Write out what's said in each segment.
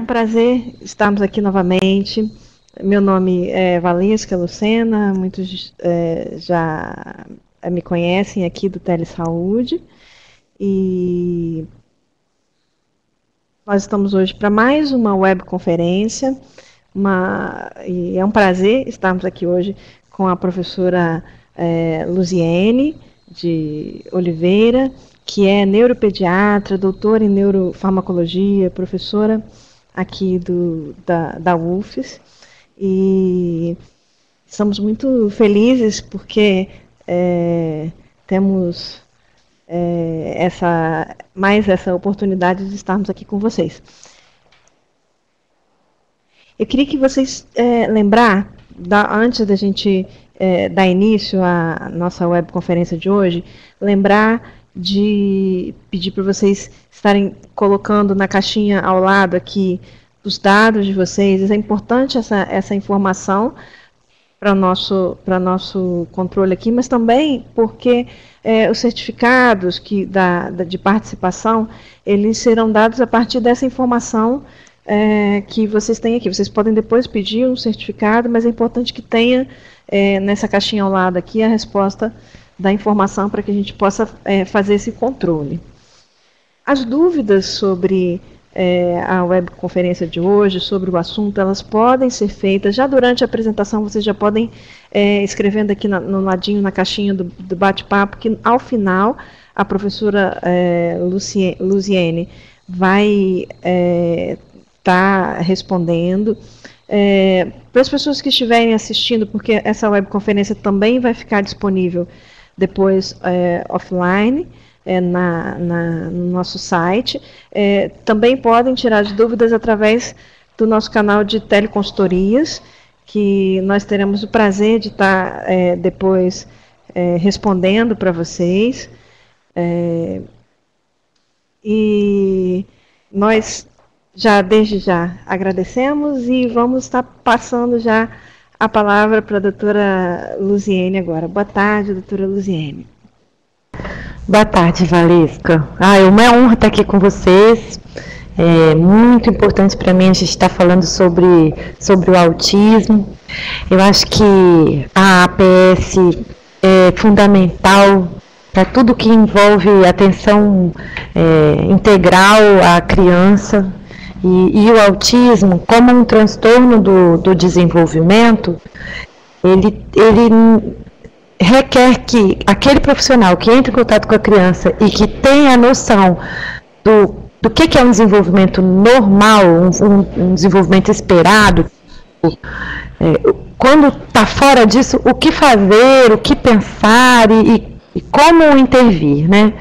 um prazer estarmos aqui novamente. Meu nome é Valesca Lucena, muitos já me conhecem aqui do Telesaúde. E nós estamos hoje para mais uma webconferência. E é um prazer estarmos aqui hoje com a professora Luziene de Oliveira, que é neuropediatra, doutora em neurofarmacologia, professora aqui da UFES. E estamos muito felizes porque temos essa oportunidade de estarmos aqui com vocês. Eu queria que vocês antes da gente dar início à nossa webconferência de hoje, lembrar de pedir para vocês estarem colocando na caixinha ao lado aqui os dados de vocês. É importante essa informação para o nosso controle aqui, mas também porque os certificados de participação, eles serão dados a partir dessa informação que vocês têm aqui. Vocês podem depois pedir um certificado, mas é importante que tenha nessa caixinha ao lado aqui a resposta da informação para que a gente possa fazer esse controle. As dúvidas sobre a webconferência de hoje, sobre o assunto, elas podem ser feitas já durante a apresentação. Vocês já podem escrevendo aqui no ladinho, na caixinha do bate-papo, que ao final a professora Luziene vai estar respondendo. Para as pessoas que estiverem assistindo, porque essa webconferência também vai ficar disponível depois offline, no nosso site. Também podem tirar as dúvidas através do nosso canal de teleconsultorias, que nós teremos o prazer de estar depois respondendo para vocês. E nós desde já agradecemos e vamos estar passando já a palavra para a doutora Luziene agora. Boa tarde, doutora Luziene. Boa tarde, Valesca. É uma honra estar aqui com vocês. É muito importante para mim a gente estar falando sobre o autismo. Eu acho que a APS é fundamental para tudo que envolve atenção integral à criança. E o autismo, como um transtorno do desenvolvimento, ele requer que aquele profissional que entre em contato com a criança e que tenha a noção do que é um desenvolvimento normal, um desenvolvimento esperado, quando está fora disso, o que fazer, o que pensar e como intervir, né?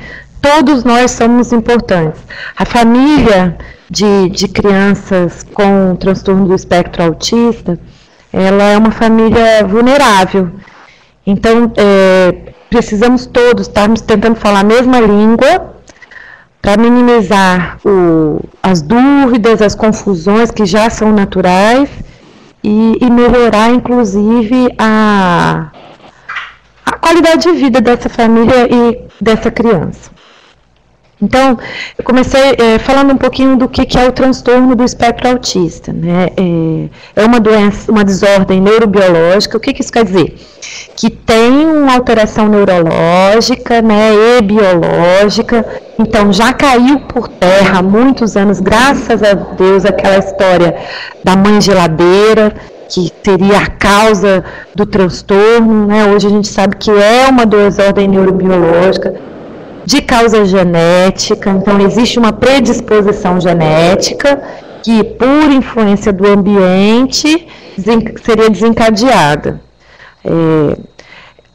Todos nós somos importantes. A família de crianças com transtorno do espectro autista, ela é uma família vulnerável. Então, precisamos todos estarmos tentando falar a mesma língua para minimizar as dúvidas, as confusões que já são naturais e melhorar, inclusive, a qualidade de vida dessa família e dessa criança. Então, eu comecei falando um pouquinho do que é o transtorno do espectro autista, né? É uma doença, uma desordem neurobiológica. O que isso quer dizer? Que tem uma alteração neurológica, né, e biológica. Então, já caiu por terra há muitos anos, graças a Deus, aquela história da mãe geladeira, que seria a causa do transtorno, né? Hoje a gente sabe que é uma desordem neurobiológica de causa genética. Então existe uma predisposição genética que, por influência do ambiente, seria desencadeada.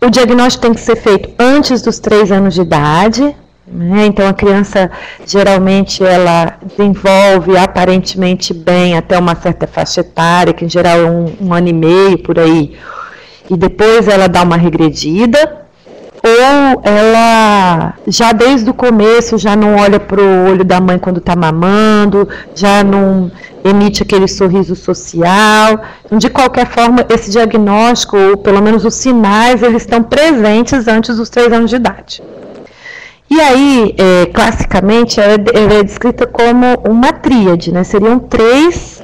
O diagnóstico tem que ser feito antes dos 3 anos de idade, né? Então a criança geralmente ela desenvolve aparentemente bem até uma certa faixa etária, que em geral é um ano e meio por aí, e depois ela dá uma regredida. Ou ela já desde o começo já não olha para o olho da mãe quando está mamando, já não emite aquele sorriso social. Então, de qualquer forma, esse diagnóstico, ou pelo menos os sinais, eles estão presentes antes dos 3 anos de idade. E aí, classicamente, ela é descrita como uma tríade, né? Seriam 3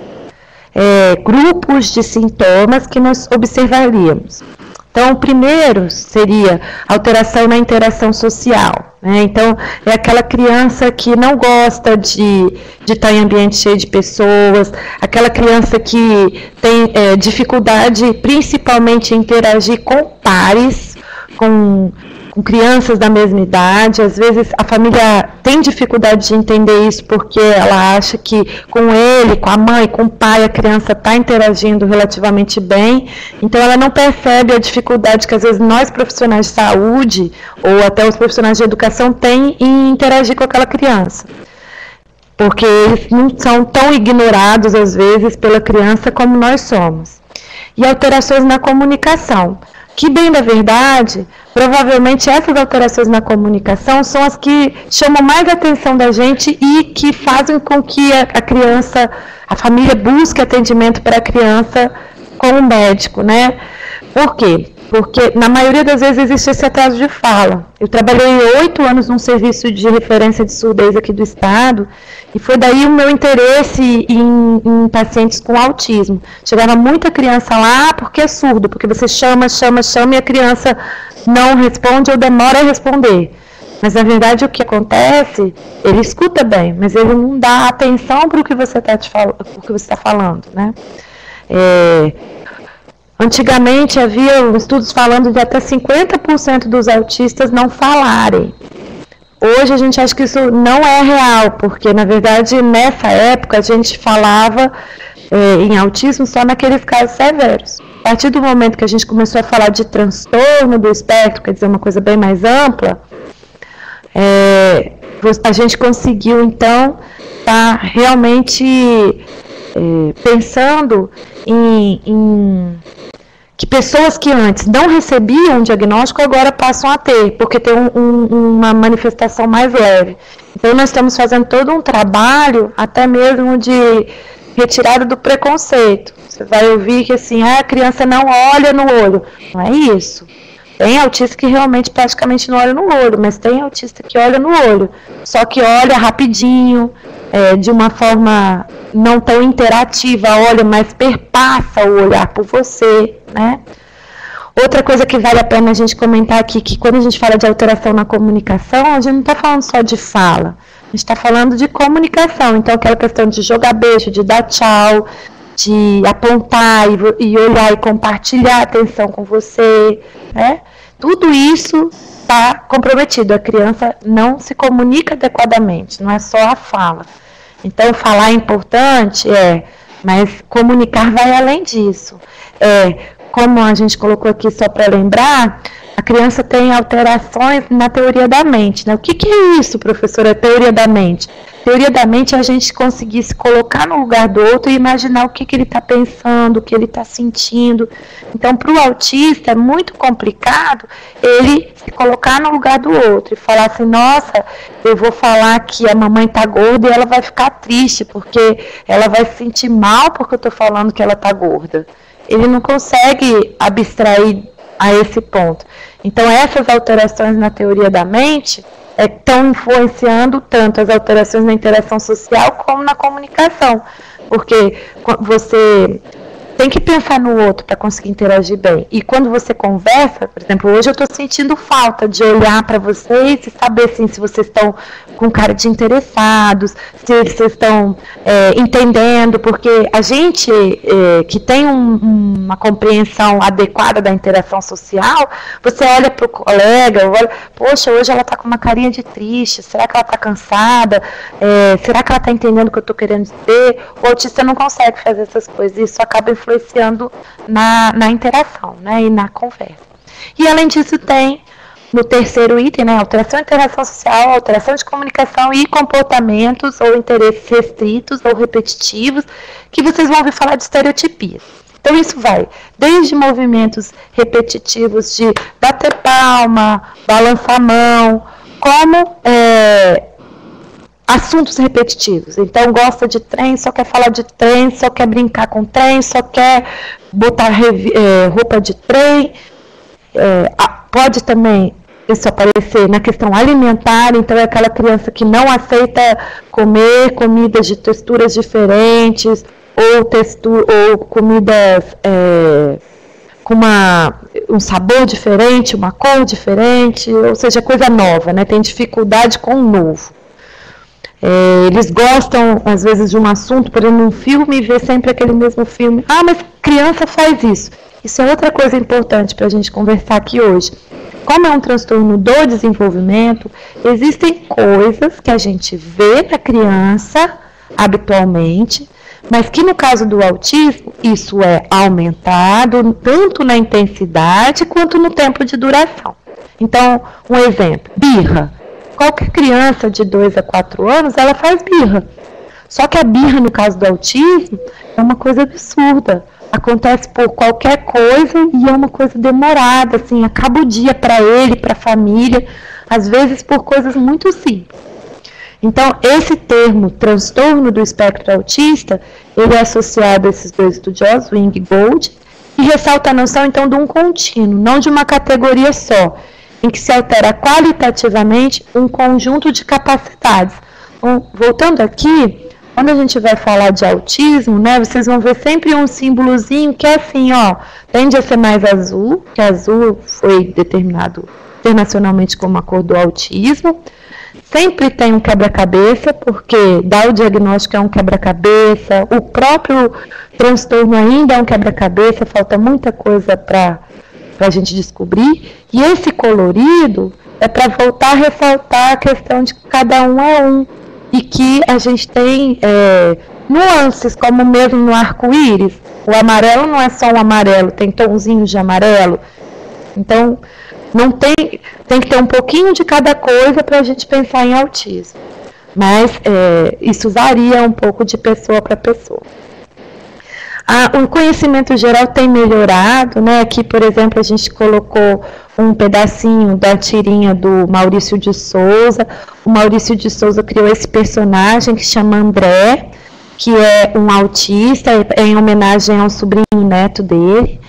grupos de sintomas que nós observaríamos. Então, o primeiro seria alteração na interação social, né? Então, é aquela criança que não gosta de estar em ambiente cheio de pessoas, aquela criança que tem dificuldade principalmente em interagir com pares, com crianças da mesma idade. Às vezes a família tem dificuldade de entender isso porque ela acha que com ele, com a mãe, com o pai, a criança está interagindo relativamente bem, então ela não percebe a dificuldade que às vezes nós profissionais de saúde ou até os profissionais de educação têm em interagir com aquela criança, porque eles não são tão ignorados às vezes pela criança como nós somos. E alterações na comunicação, que bem da verdade, provavelmente essas alterações na comunicação são as que chamam mais a atenção da gente e que fazem com que a criança, a família busque atendimento para a criança com o médico, né? Por quê? Porque na maioria das vezes existe esse atraso de fala. Eu trabalhei 8 anos num serviço de referência de surdez aqui do estado, e foi daí o meu interesse em pacientes com autismo. Chegava muita criança lá porque é surdo, porque você chama e a criança não responde ou demora a responder. Mas na verdade o que acontece, ele escuta bem, mas ele não dá atenção para o que você está falando, né? Antigamente havia estudos falando de até 50% dos autistas não falarem. Hoje a gente acha que isso não é real, porque na verdade nessa época a gente falava em autismo só naqueles casos severos. A partir do momento que a gente começou a falar de transtorno do espectro, quer dizer, uma coisa bem mais ampla, a gente conseguiu então estar realmente pensando em que pessoas que antes não recebiam um diagnóstico agora passam a ter, porque tem uma manifestação mais leve. Então nós estamos fazendo todo um trabalho, até mesmo de retirada do preconceito. Você vai ouvir que assim, a criança não olha no olho. Não é isso. Tem autista que realmente praticamente não olha no olho, mas tem autista que olha no olho. Só que olha rapidinho, de uma forma não tão interativa, olha, mas perpassa o olhar por você, né? Outra coisa que vale a pena a gente comentar aqui, que quando a gente fala de alteração na comunicação, a gente não está falando só de fala, a gente está falando de comunicação. Então, aquela questão de jogar beijo, de dar tchau, de apontar e olhar e compartilhar a atenção com você, né? Tudo isso está comprometido. A criança não se comunica adequadamente, não é só a fala. Então, falar é importante, mas comunicar vai além disso. Como a gente colocou aqui só para lembrar, a criança tem alterações na teoria da mente, né? O que é isso, professora, a teoria da mente? Teoria da mente é a gente conseguir se colocar no lugar do outro e imaginar o que ele está pensando, o que ele está sentindo. Então, para o autista é muito complicado ele se colocar no lugar do outro e falar assim, nossa, eu vou falar que a mamãe está gorda e ela vai ficar triste, porque ela vai se sentir mal porque eu estou falando que ela está gorda. Ele não consegue abstrair a esse ponto. Então, essas alterações na teoria da mente estão influenciando tanto as alterações na interação social como na comunicação, porque você tem que pensar no outro para conseguir interagir bem. E quando você conversa, por exemplo, hoje eu estou sentindo falta de olhar para vocês e saber assim, se vocês estão com cara de interessados, se vocês estão entendendo, porque a gente que tem uma compreensão adequada da interação social, você olha para o colega, olha, poxa, hoje ela está com uma carinha de triste, será que ela está cansada? Será que ela está entendendo o que eu estou querendo dizer? O autista não consegue fazer essas coisas, isso acaba influenciando na interação, né, e na conversa. E além disso tem no terceiro item, né, alteração de interação social, alteração de comunicação e comportamentos ou interesses restritos ou repetitivos, que vocês vão ouvir falar de estereotipias. Então isso vai desde movimentos repetitivos de bater palma, balançar a mão, como assuntos repetitivos. Então, gosta de trem, só quer falar de trem, só quer brincar com trem, só quer botar roupa de trem. Pode também isso aparecer na questão alimentar, então é aquela criança que não aceita comer comidas de texturas diferentes, ou comidas com um sabor diferente, uma cor diferente, ou seja, coisa nova, né? Tem dificuldade com o novo. Eles gostam, às vezes, de um assunto, por exemplo, num filme, e vê sempre aquele mesmo filme. Ah, mas criança faz isso. Isso é outra coisa importante para a gente conversar aqui hoje. Como é um transtorno do desenvolvimento, existem coisas que a gente vê na criança habitualmente, mas que no caso do autismo, isso é aumentado tanto na intensidade quanto no tempo de duração. Então, um exemplo, birra. Qualquer criança de 2 a 4 anos, ela faz birra. Só que a birra, no caso do autismo, é uma coisa absurda. Acontece por qualquer coisa e é uma coisa demorada, assim, acaba o dia para ele, para a família, às vezes por coisas muito simples. Então, esse termo, transtorno do espectro autista, ele é associado a esses dois estudiosos, Wing e Gold, e ressalta a noção, então, de um contínuo, não de uma categoria só, em que se altera qualitativamente um conjunto de capacidades. Então, voltando aqui, quando a gente vai falar de autismo, né, vocês vão ver sempre um símbolozinho que é assim, ó, tende a ser mais azul, que azul foi determinado internacionalmente como a cor do autismo. Sempre tem um quebra-cabeça, porque dar o diagnóstico é um quebra-cabeça, o próprio transtorno ainda é um quebra-cabeça, falta muita coisa para a gente descobrir. E esse colorido é para voltar a ressaltar a questão de que cada um é um, e que a gente tem nuances, como mesmo no arco-íris. O amarelo não é só um amarelo, tem tonzinhos de amarelo. Então, não tem que ter um pouquinho de cada coisa para a gente pensar em autismo. Mas isso varia um pouco de pessoa para pessoa. O conhecimento geral tem melhorado, né? Aqui, por exemplo, a gente colocou um pedacinho da tirinha do Maurício de Souza. O Maurício de Souza criou esse personagem que se chama André, que é um autista, em homenagem ao sobrinho neto dele.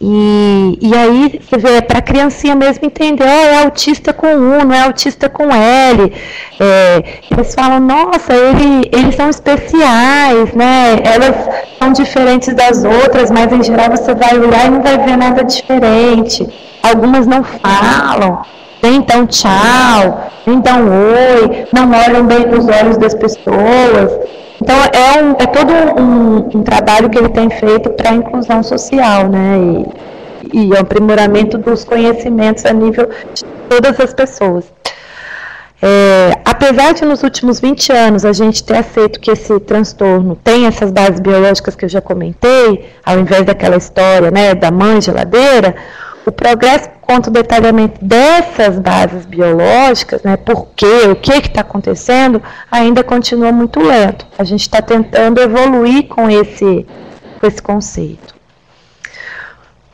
E aí, você vê, para a criancinha mesmo entender, é autista com U, não é autista com L. Eles falam, nossa, eles são especiais, né? Elas são diferentes das outras, mas em geral você vai olhar e não vai ver nada diferente. Algumas não falam, nem dão tchau, nem dão oi, não olham bem nos olhos das pessoas. Então, é todo um trabalho que ele tem feito para a inclusão social, né, e aprimoramento dos conhecimentos a nível de todas as pessoas. Apesar de nos últimos 20 anos a gente ter aceito que esse transtorno tem essas bases biológicas que eu já comentei, ao invés daquela história, né, da mãe geladeira, o progresso quanto ao detalhamento dessas bases biológicas, né, o que está acontecendo, ainda continua muito lento. A gente está tentando evoluir com esse conceito.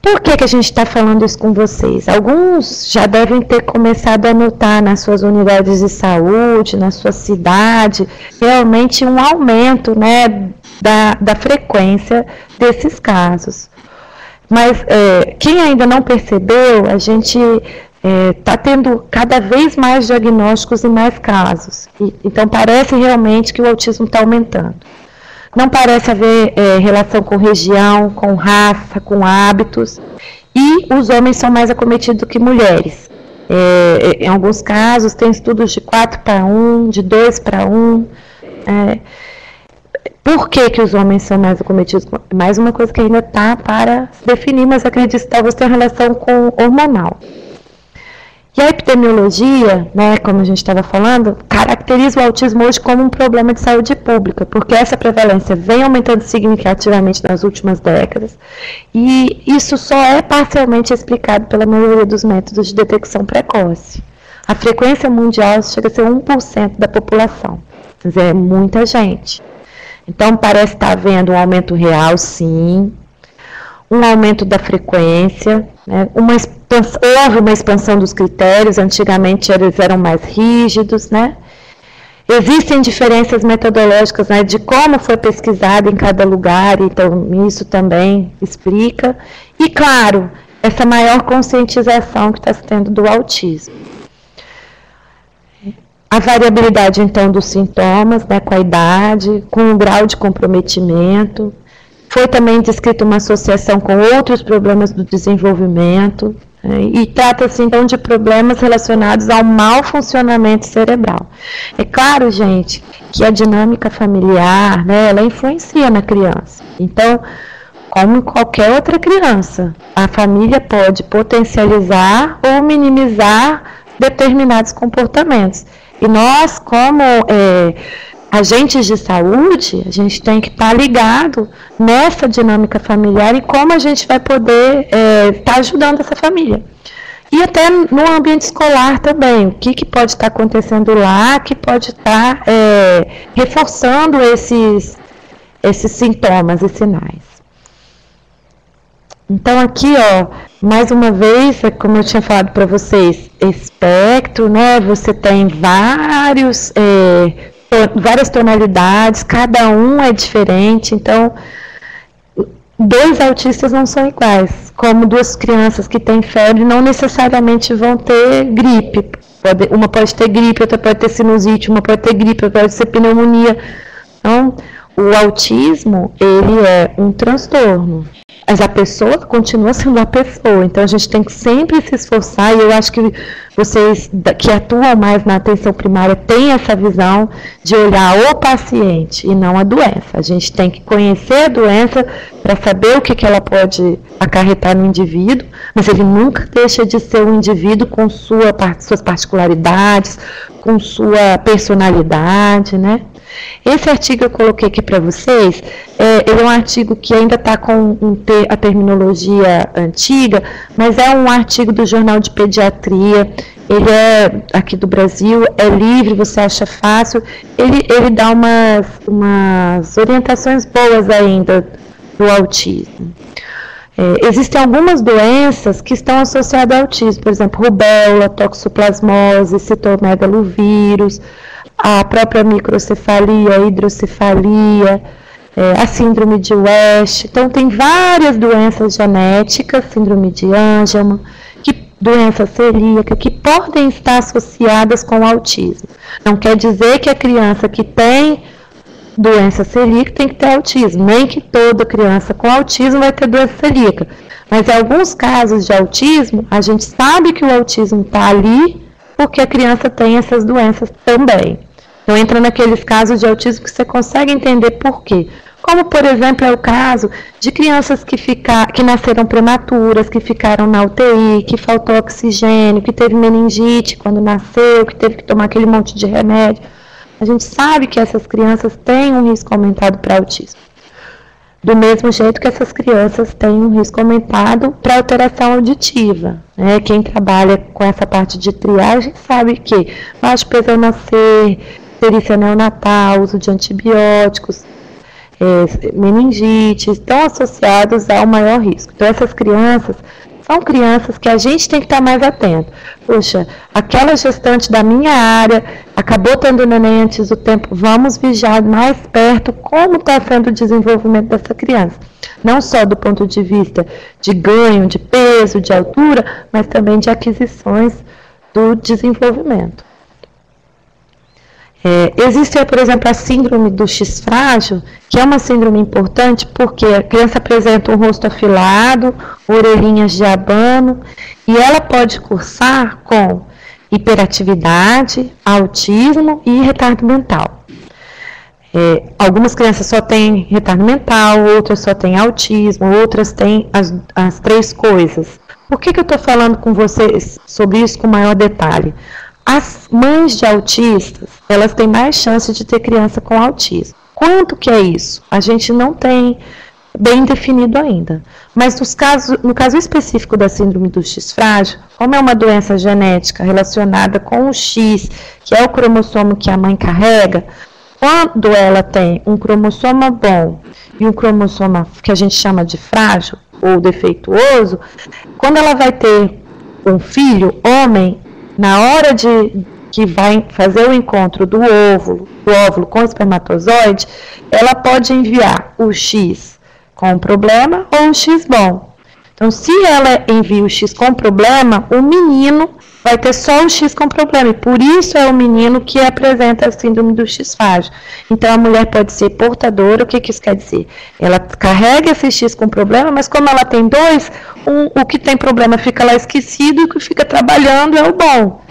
Por que a gente está falando isso com vocês? Alguns já devem ter começado a notar nas suas unidades de saúde, na sua cidade, realmente um aumento, né, da frequência desses casos. Mas quem ainda não percebeu, a gente está tendo cada vez mais diagnósticos e mais casos. Então, parece realmente que o autismo está aumentando. Não parece haver relação com região, com raça, com hábitos. E os homens são mais acometidos do que mulheres. Em alguns casos, tem estudos de 4:1, de 2:1. Por que os homens são mais acometidos? Mais uma coisa que ainda está para se definir, mas acredito que talvez tenha relação com hormonal. E a epidemiologia, né, como a gente estava falando, caracteriza o autismo hoje como um problema de saúde pública, porque essa prevalência vem aumentando significativamente nas últimas décadas, e isso só é parcialmente explicado pela maioria dos métodos de detecção precoce. A frequência mundial chega a ser 1% da população, quer dizer, é muita gente. Então, parece estar havendo um aumento real, sim, um aumento da frequência, né? Houve uma expansão dos critérios, antigamente eles eram mais rígidos, né? Existem diferenças metodológicas, né, de como foi pesquisado em cada lugar, então isso também explica. E, claro, essa maior conscientização que está se tendo do autismo. A variabilidade, então, dos sintomas, né, com a idade, com o grau de comprometimento. Foi também descrita uma associação com outros problemas do desenvolvimento, né, e trata-se, então, de problemas relacionados ao mau funcionamento cerebral. É claro, gente, que a dinâmica familiar, né, ela influencia na criança. Então, como em qualquer outra criança, a família pode potencializar ou minimizar determinados comportamentos. E nós, como agentes de saúde, a gente tem que estar ligado nessa dinâmica familiar e como a gente vai poder estar ajudando essa família. E até no ambiente escolar também, o que pode estar acontecendo lá, que pode estar reforçando esses sintomas e sinais. Então aqui, ó, mais uma vez, como eu tinha falado para vocês, espectro, né, você tem várias tonalidades, cada um é diferente, então 2 autistas não são iguais, como 2 crianças que têm febre não necessariamente vão ter gripe, uma pode ter gripe, outra pode ter sinusite, uma pode ter gripe, outra pode ter pneumonia. Então, o autismo, ele é um transtorno, mas a pessoa continua sendo a pessoa, então a gente tem que sempre se esforçar, e eu acho que vocês que atuam mais na atenção primária têm essa visão de olhar o paciente e não a doença. A gente tem que conhecer a doença para saber o que ela pode acarretar no indivíduo, mas ele nunca deixa de ser um indivíduo com suas particularidades, com sua personalidade, né? Esse artigo eu coloquei aqui para vocês, ele é um artigo que ainda está com a terminologia antiga, mas é um artigo do Jornal de Pediatria, ele é aqui do Brasil, é livre, você acha fácil, ele dá umas orientações boas ainda do autismo. Existem algumas doenças que estão associadas ao autismo, por exemplo, rubéola, toxoplasmose, citomegalovírus, a própria microcefalia, hidrocefalia, a síndrome de West. Então, tem várias doenças genéticas, síndrome de Angelman, doença celíaca, que podem estar associadas com o autismo. Não quer dizer que a criança que tem doença celíaca tem que ter autismo, nem que toda criança com autismo vai ter doença celíaca. Mas em alguns casos de autismo, a gente sabe que o autismo está ali porque a criança tem essas doenças também. Então entra naqueles casos de autismo que você consegue entender por quê. Como, por exemplo, é o caso de crianças que nasceram prematuras, que ficaram na UTI, que faltou oxigênio, que teve meningite quando nasceu, que teve que tomar aquele monte de remédio. A gente sabe que essas crianças têm um risco aumentado para autismo. Do mesmo jeito que essas crianças têm um risco aumentado para alteração auditiva. Né? Quem trabalha com essa parte de triagem sabe que baixo peso ao nascer, perícia neonatal, uso de antibióticos, meningite, estão associados ao maior risco. Então, essas crianças são crianças que a gente tem que estar mais atento. Poxa, aquela gestante da minha área acabou tendo neném antes do tempo, vamos vigiar mais perto como está sendo o desenvolvimento dessa criança. Não só do ponto de vista de ganho, de peso, de altura, mas também de aquisições do desenvolvimento. Existe, por exemplo, a síndrome do X frágil, que é uma síndrome importante porque a criança apresenta um rosto afilado, orelhinhas de abano, e ela pode cursar com hiperatividade, autismo e retardo mental. Algumas crianças só têm retardo mental, outras só têm autismo, outras têm as 3 coisas. Por que eu estou falando com vocês sobre isso com maior detalhe? As mães de autistas, elas têm mais chance de ter criança com autismo. Quanto que é isso? A gente não tem bem definido ainda. Mas no caso específico da síndrome do X frágil, como é uma doença genética relacionada com o X, que é o cromossomo que a mãe carrega, quando ela tem um cromossoma bom e um cromossoma que a gente chama de frágil ou defeituoso, quando ela vai ter um filho, homem, na hora que vai fazer o encontro do óvulo com o espermatozoide, ela pode enviar o X com problema ou o X bom. Então, se ela envia o X com problema, o menino vai ter só o X com problema, e por isso é o menino que apresenta a síndrome do X frágil. Então, a mulher pode ser portadora. O que isso quer dizer? Ela carrega esse X com problema, mas como ela tem dois, o que tem problema fica lá esquecido, e o que fica trabalhando é o bom.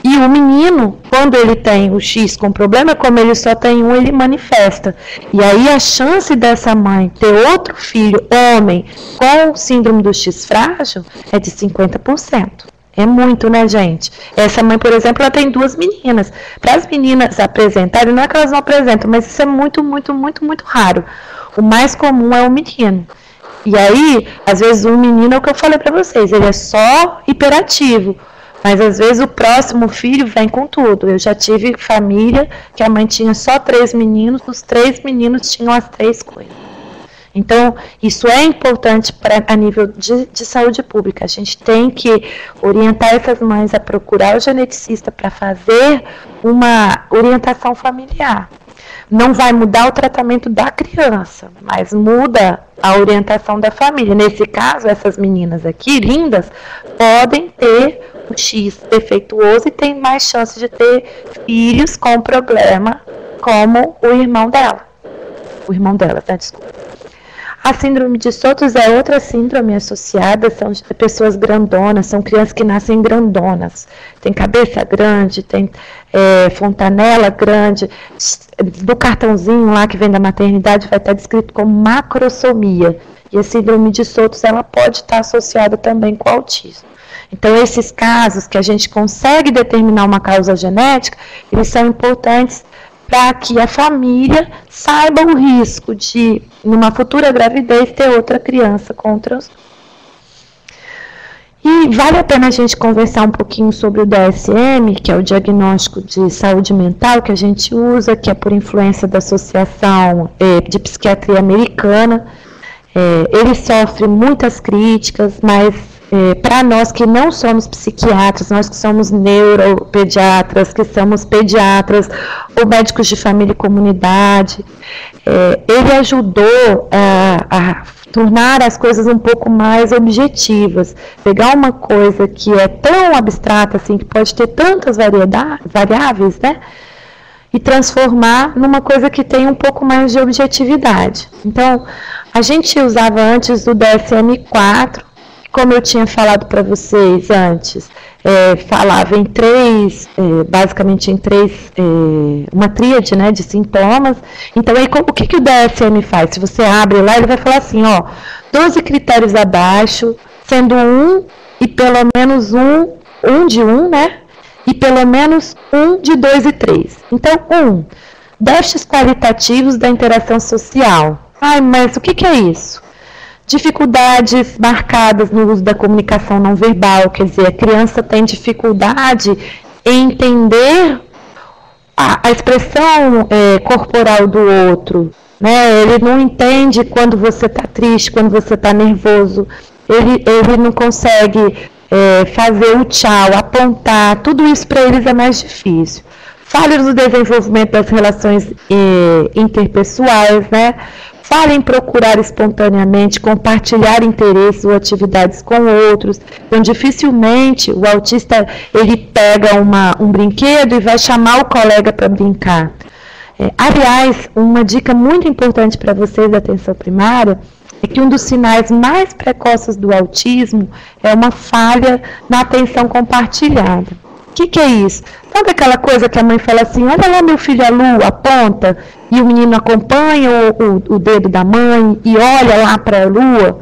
E o menino, quando ele tem o X com problema, como ele só tem um, ele manifesta. E aí a chance dessa mãe ter outro filho, homem, com síndrome do X frágil, é de 50%. É muito, né, gente? Essa mãe, por exemplo, ela tem 2 meninas. Para as meninas apresentarem, não é que elas não apresentam, mas isso é muito, muito, muito, muito raro. O mais comum é o menino. E aí, às vezes, o menino é o que eu falei para vocês, ele é só hiperativo. Mas às vezes o próximo filho vem com tudo. Eu já tive família que a mãe tinha só 3 meninos, os 3 meninos tinham as 3 coisas. Então, isso é importante a nível de saúde pública. A gente tem que orientar essas mães a procurar o geneticista para fazer uma orientação familiar. Não vai mudar o tratamento da criança, mas muda a orientação da família. Nesse caso, essas meninas aqui, lindas, podem ter o X defeituoso e tem mais chance de ter filhos com problema, como o irmão dela. O irmão dela, tá? Desculpa. A síndrome de Sotos é outra síndrome associada, são pessoas grandonas, são crianças que nascem grandonas. Tem cabeça grande, tem fontanela grande. Do cartãozinho lá que vem da maternidade vai estar descrito como macrosomia. E a síndrome de Sotos, ela pode estar associada também com o autismo. Então, esses casos que a gente consegue determinar uma causa genética, eles são importantes para que a família saiba o risco de, numa futura gravidez, ter outra criança com transtorno. E vale a pena a gente conversar um pouquinho sobre o DSM, que é o diagnóstico de saúde mental que a gente usa, que é por influência da Associação de Psiquiatria Americana. Ele sofre muitas críticas, mas para nós que não somos psiquiatras, nós que somos neuropediatras, que somos pediatras ou médicos de família e comunidade, ele ajudou a tornar as coisas um pouco mais objetivas, pegar uma coisa que é tão abstrata assim, que pode ter tantas variáveis, né, e transformar numa coisa que tem um pouco mais de objetividade. Então, a gente usava antes o DSM-4, como eu tinha falado para vocês antes, falava em basicamente em três, uma tríade, né, de sintomas. Então, aí, o que o DSM faz? Se você abre lá, ele vai falar assim, 12 critérios abaixo, sendo um e pelo menos um de um, né, e pelo menos um de 2 e 3. Então, déficits qualitativos da interação social. Ai, mas o que é isso? Dificuldades marcadas no uso da comunicação não verbal, quer dizer, a criança tem dificuldade em entender a expressão corporal do outro, né? Ele não entende quando você está triste, quando você está nervoso, ele não consegue fazer o tchau, apontar, tudo isso para eles é mais difícil. Falhas no desenvolvimento das relações interpessoais, né? Falha em procurar espontaneamente, compartilhar interesses ou atividades com outros. Então, dificilmente o autista ele pega um brinquedo e vai chamar o colega para brincar. Aliás, uma dica muito importante para vocês da atenção primária é que um dos sinais mais precoces do autismo é uma falha na atenção compartilhada. O que é isso? Sabe aquela coisa que a mãe fala assim, olha lá meu filho, a lua, aponta, e o menino acompanha o dedo da mãe e olha lá para a lua?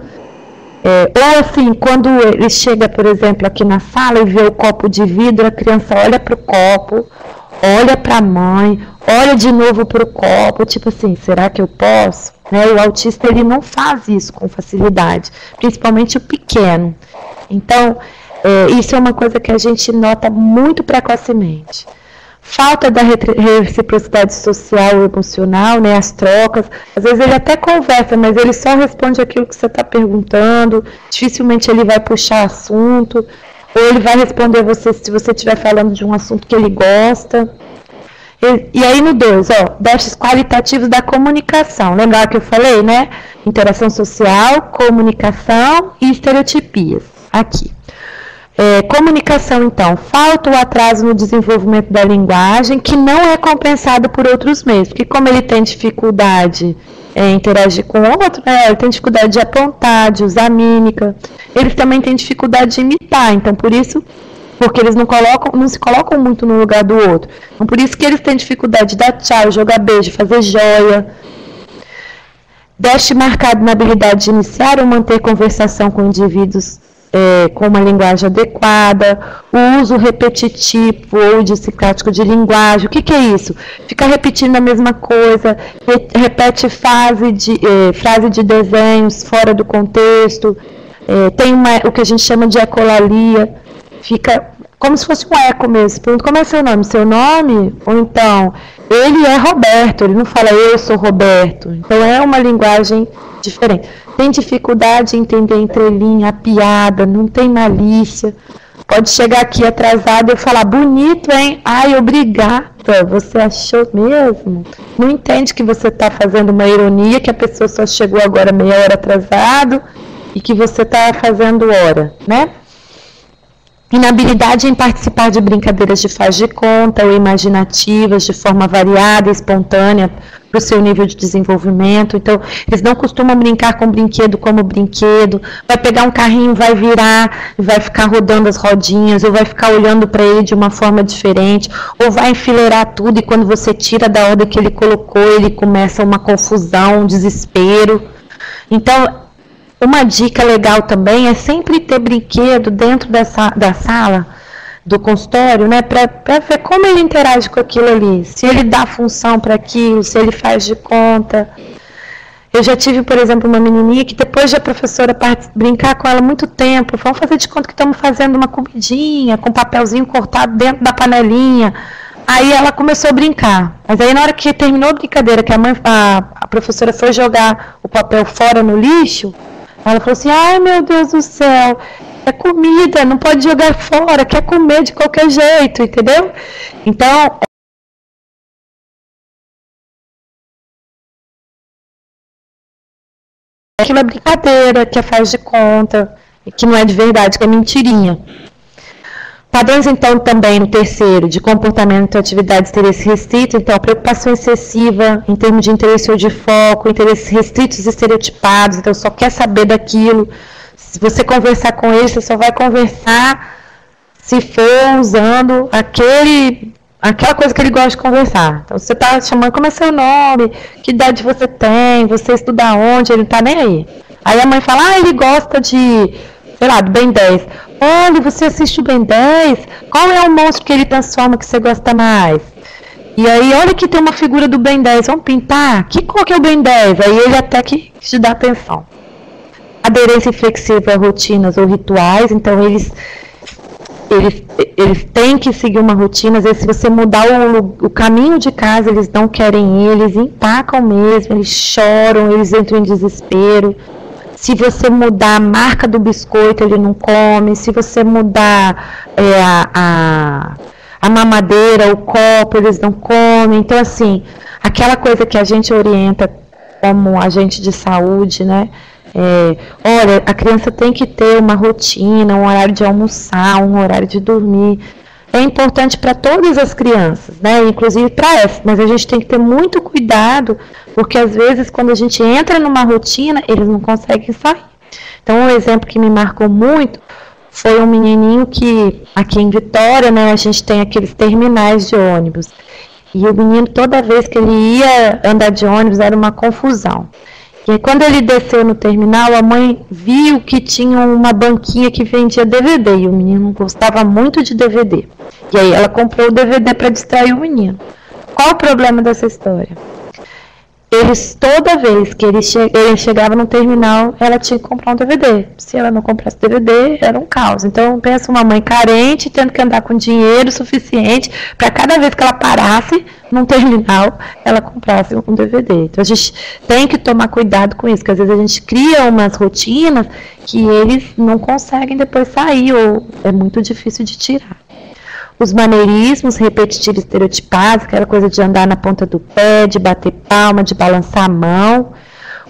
Ou assim, quando ele chega, por exemplo, aqui na sala e vê o copo de vidro, a criança olha para o copo, olha para a mãe, olha de novo para o copo, tipo assim, será que eu posso? O autista ele não faz isso com facilidade, principalmente o pequeno. Então, isso é uma coisa que a gente nota muito precocemente. Falta da reciprocidade social ou emocional, né, as trocas. Às vezes ele até conversa, mas ele só responde aquilo que você está perguntando. Dificilmente ele vai puxar assunto, ou ele vai responder você se você estiver falando de um assunto que ele gosta. E aí no 2, déficits qualitativos da comunicação. Lembra que eu falei, né? Interação social, comunicação e estereotipias. Aqui. Comunicação, então, falta o atraso no desenvolvimento da linguagem, que não é compensado por outros meios, porque como ele tem dificuldade em interagir com outro, ele tem dificuldade de apontar, de usar mímica, eles também têm dificuldade de imitar, então por isso, porque eles não se colocam muito no lugar do outro, então por isso que eles têm dificuldade de dar tchau, jogar beijo, fazer joia. Déficit marcado na habilidade de iniciar ou manter conversação com indivíduos com uma linguagem adequada, o uso repetitivo ou disciclático de linguagem. O que é isso? Fica repetindo a mesma coisa, repete frase de desenhos fora do contexto, tem o que a gente chama de ecolalia, fica como se fosse um eco mesmo. Pergunta, como é seu nome? Seu nome? Ou então, ele é Roberto, ele não fala eu sou Roberto. Então é uma linguagem diferente. Tem dificuldade em entender entrelinha, a piada, não tem malícia. Pode chegar aqui atrasado e falar, bonito, hein? Ai, obrigada, você achou mesmo? Não entende que você está fazendo uma ironia, que a pessoa só chegou agora meia hora atrasado e que você está fazendo hora, né? Inabilidade em participar de brincadeiras de faz de conta ou imaginativas de forma variada e espontânea para o seu nível de desenvolvimento. Então, eles não costumam brincar com brinquedo como brinquedo. Vai pegar um carrinho, vai virar, vai ficar rodando as rodinhas, ou vai ficar olhando para ele de uma forma diferente, ou vai enfileirar tudo e quando você tira da ordem que ele colocou, ele começa uma confusão, um desespero. Então, uma dica legal também é sempre ter brinquedo dentro da sala, do consultório, né, para ver como ele interage com aquilo ali, se ele dá função para aquilo, se ele faz de conta. Eu já tive, por exemplo, uma menininha que depois de a professora brincar com ela muito tempo, vamos fazer de conta que estamos fazendo uma comidinha com papelzinho cortado dentro da panelinha. Aí ela começou a brincar, mas aí na hora que terminou a brincadeira, que a professora foi jogar o papel fora no lixo, ela falou assim, ai meu Deus do céu, é comida, não pode jogar fora, quer comer de qualquer jeito, entendeu? Então, aquilo é brincadeira, que é faz de conta, que não é de verdade, que é mentirinha. Padrões, então, também no terceiro, de comportamento e atividades interesse restrito, então, a preocupação excessiva em termos de interesse ou de foco, interesses restritos e estereotipados, então, só quer saber daquilo. Se você conversar com ele, você só vai conversar se for usando aquela coisa que ele gosta de conversar. Então, você está chamando, como é seu nome, que idade você tem, você estuda onde, ele não está nem aí. Aí a mãe fala, ele gosta de, sei lá, do Ben 10. Olha, você assiste o Ben 10? Qual é o monstro que ele transforma que você gosta mais? E aí, olha que tem uma figura do Ben 10, vamos pintar? Qual que é o Ben 10? Aí ele até que te dá atenção. Aderência inflexível a rotinas ou rituais, então eles têm que seguir uma rotina, às vezes se você mudar o caminho de casa, eles não querem ir, eles empacam mesmo, eles choram, eles entram em desespero. Se você mudar a marca do biscoito, ele não come. Se você mudar a mamadeira, o copo, eles não comem. Então, assim, aquela coisa que a gente orienta como agente de saúde, né? Olha, a criança tem que ter uma rotina, um horário de almoçar, um horário de dormir. É importante para todas as crianças, né? Inclusive para essa, mas a gente tem que ter muito cuidado, porque às vezes quando a gente entra numa rotina, eles não conseguem sair. Então, um exemplo que me marcou muito foi um menininho que, aqui em Vitória, né, a gente tem aqueles terminais de ônibus. E o menino, toda vez que ele ia andar de ônibus, era uma confusão. E aí, quando ele desceu no terminal, a mãe viu que tinha uma banquinha que vendia DVD, e o menino gostava muito de DVD. E aí ela comprou o DVD para distrair o menino. Qual o problema dessa história? Toda vez que ele chegava no terminal, ela tinha que comprar um DVD. Se ela não comprasse DVD, era um caos. Então, pensa uma mãe carente, tendo que andar com dinheiro suficiente para cada vez que ela parasse num terminal, ela comprasse um DVD. Então, a gente tem que tomar cuidado com isso, porque às vezes a gente cria umas rotinas que eles não conseguem depois sair, ou é muito difícil de tirar. os maneirismos repetitivos estereotipados, aquela coisa de andar na ponta do pé, de bater palma, de balançar a mão,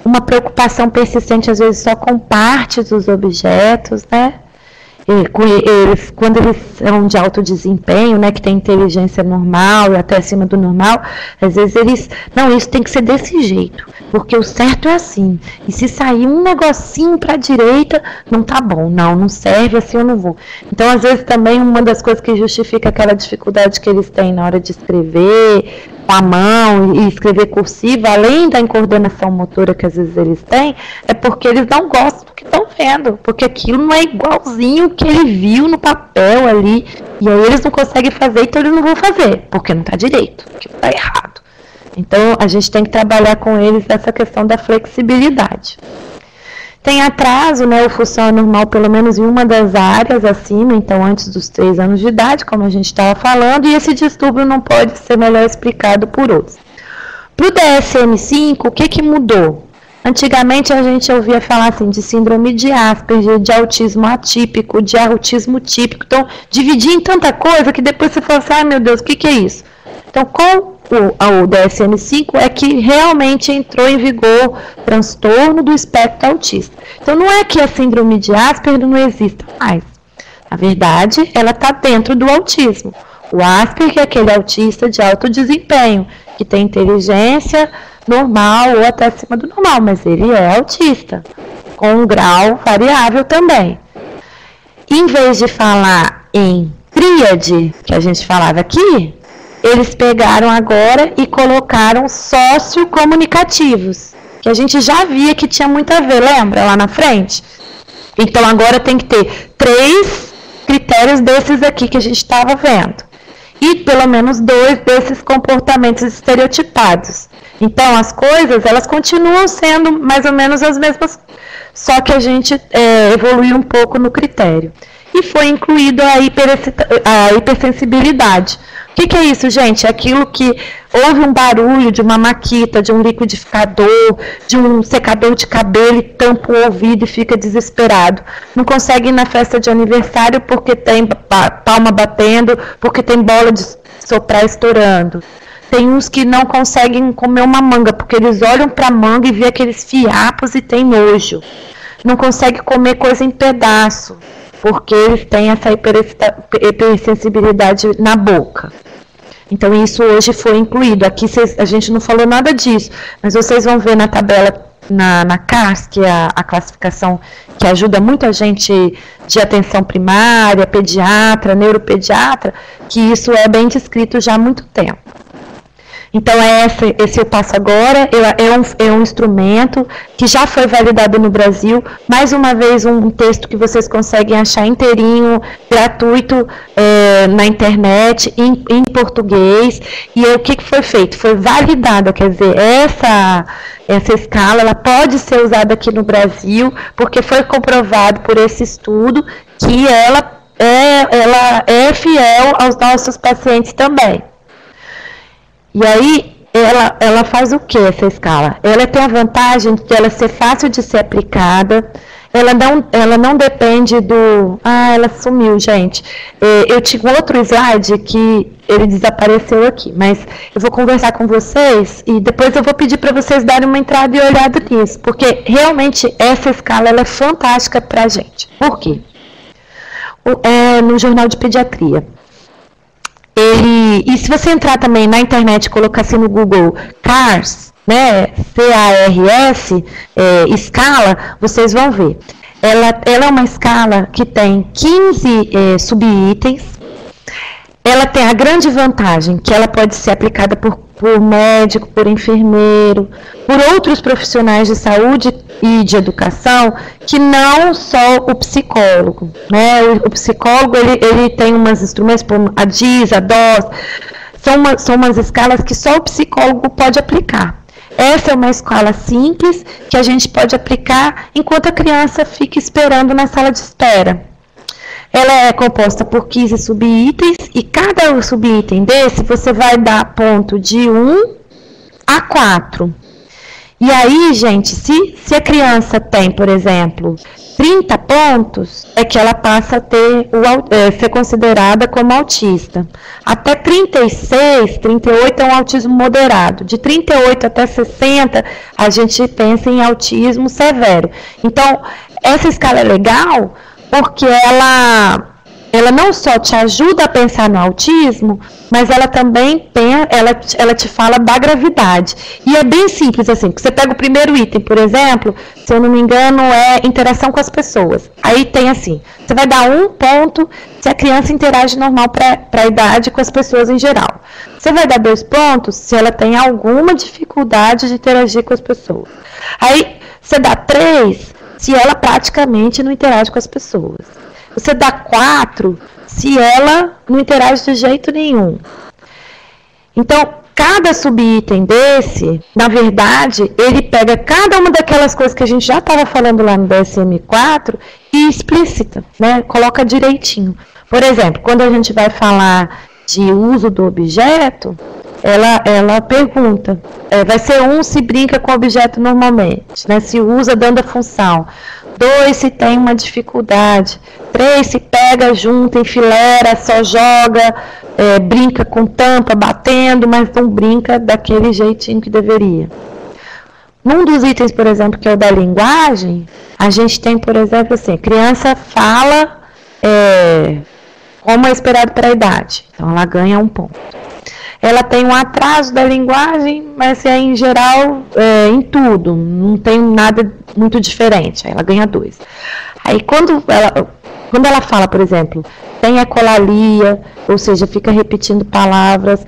uma preocupação persistente, às vezes, só com partes dos objetos, né? Quando eles são de alto desempenho, né, que tem inteligência normal e até acima do normal, às vezes eles, não, isso tem que ser desse jeito, porque o certo é assim, e se sair um negocinho para a direita, não tá bom, não serve, assim eu não vou. Então, às vezes, também uma das coisas que justifica aquela dificuldade que eles têm na hora de escrever com a mão e escrever cursiva, além da incoordenação motora que às vezes eles têm, é porque eles não gostam do que estão vendo, porque aquilo não é igualzinho o que ele viu no papel ali, e aí eles não conseguem fazer, então eles não vão fazer, porque não está direito, porque está errado. Então, a gente tem que trabalhar com eles essa questão da flexibilidade. Tem atraso, né, ou função anormal, pelo menos em uma das áreas acima, então antes dos 3 anos de idade, como a gente estava falando, e esse distúrbio não pode ser melhor explicado por outros. Para o DSM-5, o que mudou? Antigamente a gente ouvia falar assim, de síndrome de Asperger, de autismo atípico, de autismo típico, então dividia em tanta coisa que depois você fala assim, ai meu Deus, o que é isso? Então, com o DSM-5 é que realmente entrou em vigor transtorno do espectro autista. Então, não é que a síndrome de Asperger não exista mais. Na verdade, ela está dentro do autismo. O Asperger é aquele autista de alto desempenho, que tem inteligência normal ou até acima do normal, mas ele é autista, com um grau variável também. Em vez de falar em tríade, que a gente falava aqui, eles pegaram agora e colocaram sociocomunicativos, que a gente já via que tinha muito a ver, lembra, lá na frente? Então, agora tem que ter 3 critérios desses aqui que a gente estava vendo. E pelo menos 2 desses comportamentos estereotipados. Então, as coisas, elas continuam sendo mais ou menos as mesmas, só que a gente evoluiu um pouco no critério. E foi incluído a hipersensibilidade. O que é isso, gente? É aquilo que houve um barulho de uma maquita, de um liquidificador, de um secador de cabelo e tampa o ouvido e fica desesperado. Não consegue ir na festa de aniversário porque tem palma batendo, porque tem bola de soprar estourando. Tem uns que não conseguem comer uma manga, porque eles olham para a manga e vê aqueles fiapos e tem nojo. Não consegue comer coisa em pedaço, porque eles têm essa hipersensibilidade na boca. Então, isso hoje foi incluído. Aqui a gente não falou nada disso, mas vocês vão ver na tabela, na CARS, que é a classificação que ajuda muito a gente de atenção primária, pediatra, neuropediatra, que isso é bem descrito já há muito tempo. Então, esse eu passo agora, é um instrumento que já foi validado no Brasil, mais uma vez um texto que vocês conseguem achar inteirinho, gratuito, na internet, em português, e o que foi feito? Foi validado, quer dizer, essa escala, ela pode ser usada aqui no Brasil, porque foi comprovado por esse estudo que ela é fiel aos nossos pacientes também. E aí, ela faz o que, essa escala? Ela tem a vantagem de ela ser fácil de ser aplicada, ela não depende do... Ah, ela sumiu, gente. Eu tinha um outro slide que ele desapareceu aqui, mas eu vou conversar com vocês e depois eu vou pedir para vocês darem uma entrada e olhada nisso, porque realmente essa escala ela é fantástica para a gente. Por quê? No Jornal de Pediatria. E se você entrar também na internet e colocar assim no Google CARS, né, C-A-R-S, escala, vocês vão ver. Ela é uma escala que tem 15 subitens. Ela tem a grande vantagem que ela pode ser aplicada por médico, por enfermeiro, por outros profissionais de saúde e de educação, que não só o psicólogo, né? O psicólogo, ele tem umas instrumentos, como a DIS, a DOS, são umas escalas que só o psicólogo pode aplicar. Essa é uma escala simples, que a gente pode aplicar enquanto a criança fica esperando na sala de espera. Ela é composta por 15 subitens, e cada subitem desse você vai dar ponto de 1 a 4. E aí, gente, se a criança tem, por exemplo, 30 pontos é que ela passa a ter ser considerada como autista. Até 36, 38 é um autismo moderado. De 38 até 60, a gente pensa em autismo severo. Então, essa escala é legal porque ela não só te ajuda a pensar no autismo, mas ela também ela te fala da gravidade. E é bem simples assim, você pega o primeiro item, por exemplo, se eu não me engano, é interação com as pessoas. Aí tem assim, você vai dar 1 ponto se a criança interage normal para a idade com as pessoas em geral. Você vai dar 2 pontos se ela tem alguma dificuldade de interagir com as pessoas. Aí você dá 3 se ela praticamente não interage com as pessoas. Você dá 4 se ela não interage de jeito nenhum. Então, cada subitem desse, na verdade, ele pega cada uma daquelas coisas que a gente já estava falando lá no DSM-4 e explicita, né? Coloca direitinho. Por exemplo, quando a gente vai falar de uso do objeto, ela pergunta, vai ser 1 se brinca com o objeto normalmente, né? Se usa dando a função. 2 se tem uma dificuldade. 3 se pega, junta, enfileira, só joga, brinca com tampa, batendo, mas não brinca daquele jeitinho que deveria. Num dos itens, por exemplo, que é o da linguagem, a gente tem, por exemplo, assim, criança fala como é esperado para a idade. Então, ela ganha 1 ponto. Ela tem um atraso da linguagem, mas é em geral em tudo, não tem nada muito diferente, aí ela ganha 2. Aí quando ela fala, por exemplo, tem ecolalia, ou seja, fica repetindo palavras,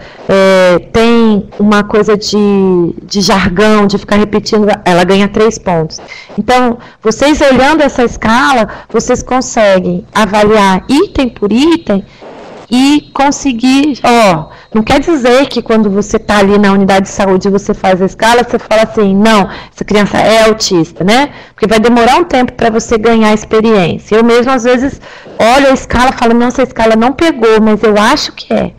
tem uma coisa de jargão, de ficar repetindo, ela ganha 3 pontos. Então, vocês olhando essa escala, vocês conseguem avaliar item por item e conseguir, não quer dizer que quando você está ali na unidade de saúde e você faz a escala, você fala assim, não, essa criança é autista, né? Porque vai demorar um tempo para você ganhar experiência. Eu mesmo, às vezes, olho a escala e falo, não, essa escala não pegou, mas eu acho que é.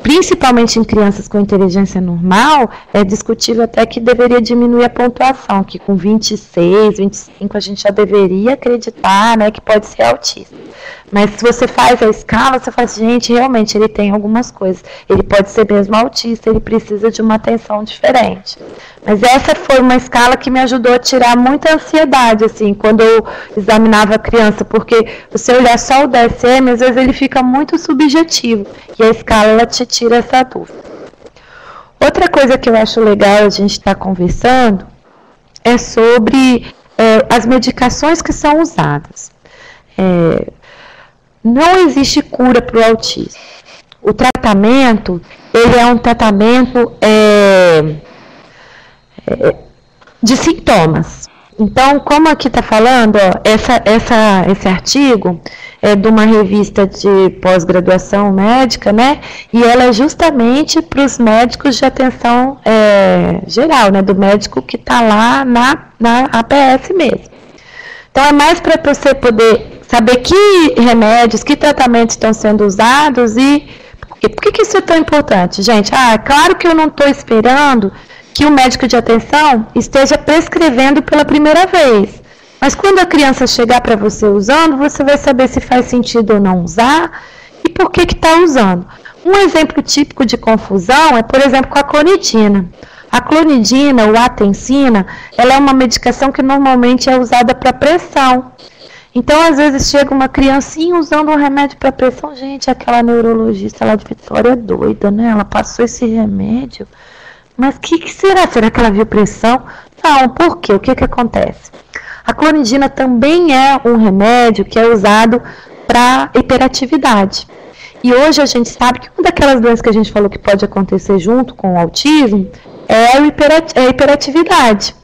Principalmente em crianças com inteligência normal, é discutível até que deveria diminuir a pontuação, que com 26, 25 a gente já deveria acreditar, né, que pode ser autista. Mas se você faz a escala, você fala assim, gente, realmente ele tem algumas coisas. Ele pode ser mesmo autista, ele precisa de uma atenção diferente. Mas essa foi uma escala que me ajudou a tirar muita ansiedade, assim, quando eu examinava a criança, porque você olhar só o DSM, às vezes ele fica muito subjetivo, e a escala, ela te tira essa dúvida. Outra coisa que eu acho legal a gente estar conversando é sobre as medicações que são usadas. Não existe cura para o autismo. O tratamento, ele é um tratamento de sintomas. Então, como aqui está falando, esse artigo é de uma revista de pós-graduação médica, né? E ela é justamente para os médicos de atenção geral, né? Do médico que está lá na APS mesmo. Então, é mais para você poder saber que remédios, que tratamentos estão sendo usados e por que isso é tão importante, gente? Claro que eu não estou esperando que o médico de atenção esteja prescrevendo pela primeira vez. Mas quando a criança chegar para você usando, você vai saber se faz sentido ou não usar e por que está usando. Um exemplo típico de confusão é, por exemplo, com a clonidina. A clonidina ou atencina, ela é uma medicação que normalmente é usada para pressão. Então, às vezes, chega uma criancinha usando um remédio para pressão. Gente, aquela neurologista lá de Vitória é doida, né? Ela passou esse remédio. Mas o que será? Será que ela viu pressão? Não, por quê? O que acontece? A clonidina também é um remédio que é usado para hiperatividade. E hoje a gente sabe que uma daquelas doenças que a gente falou que pode acontecer junto com o autismo é a hiperatividade.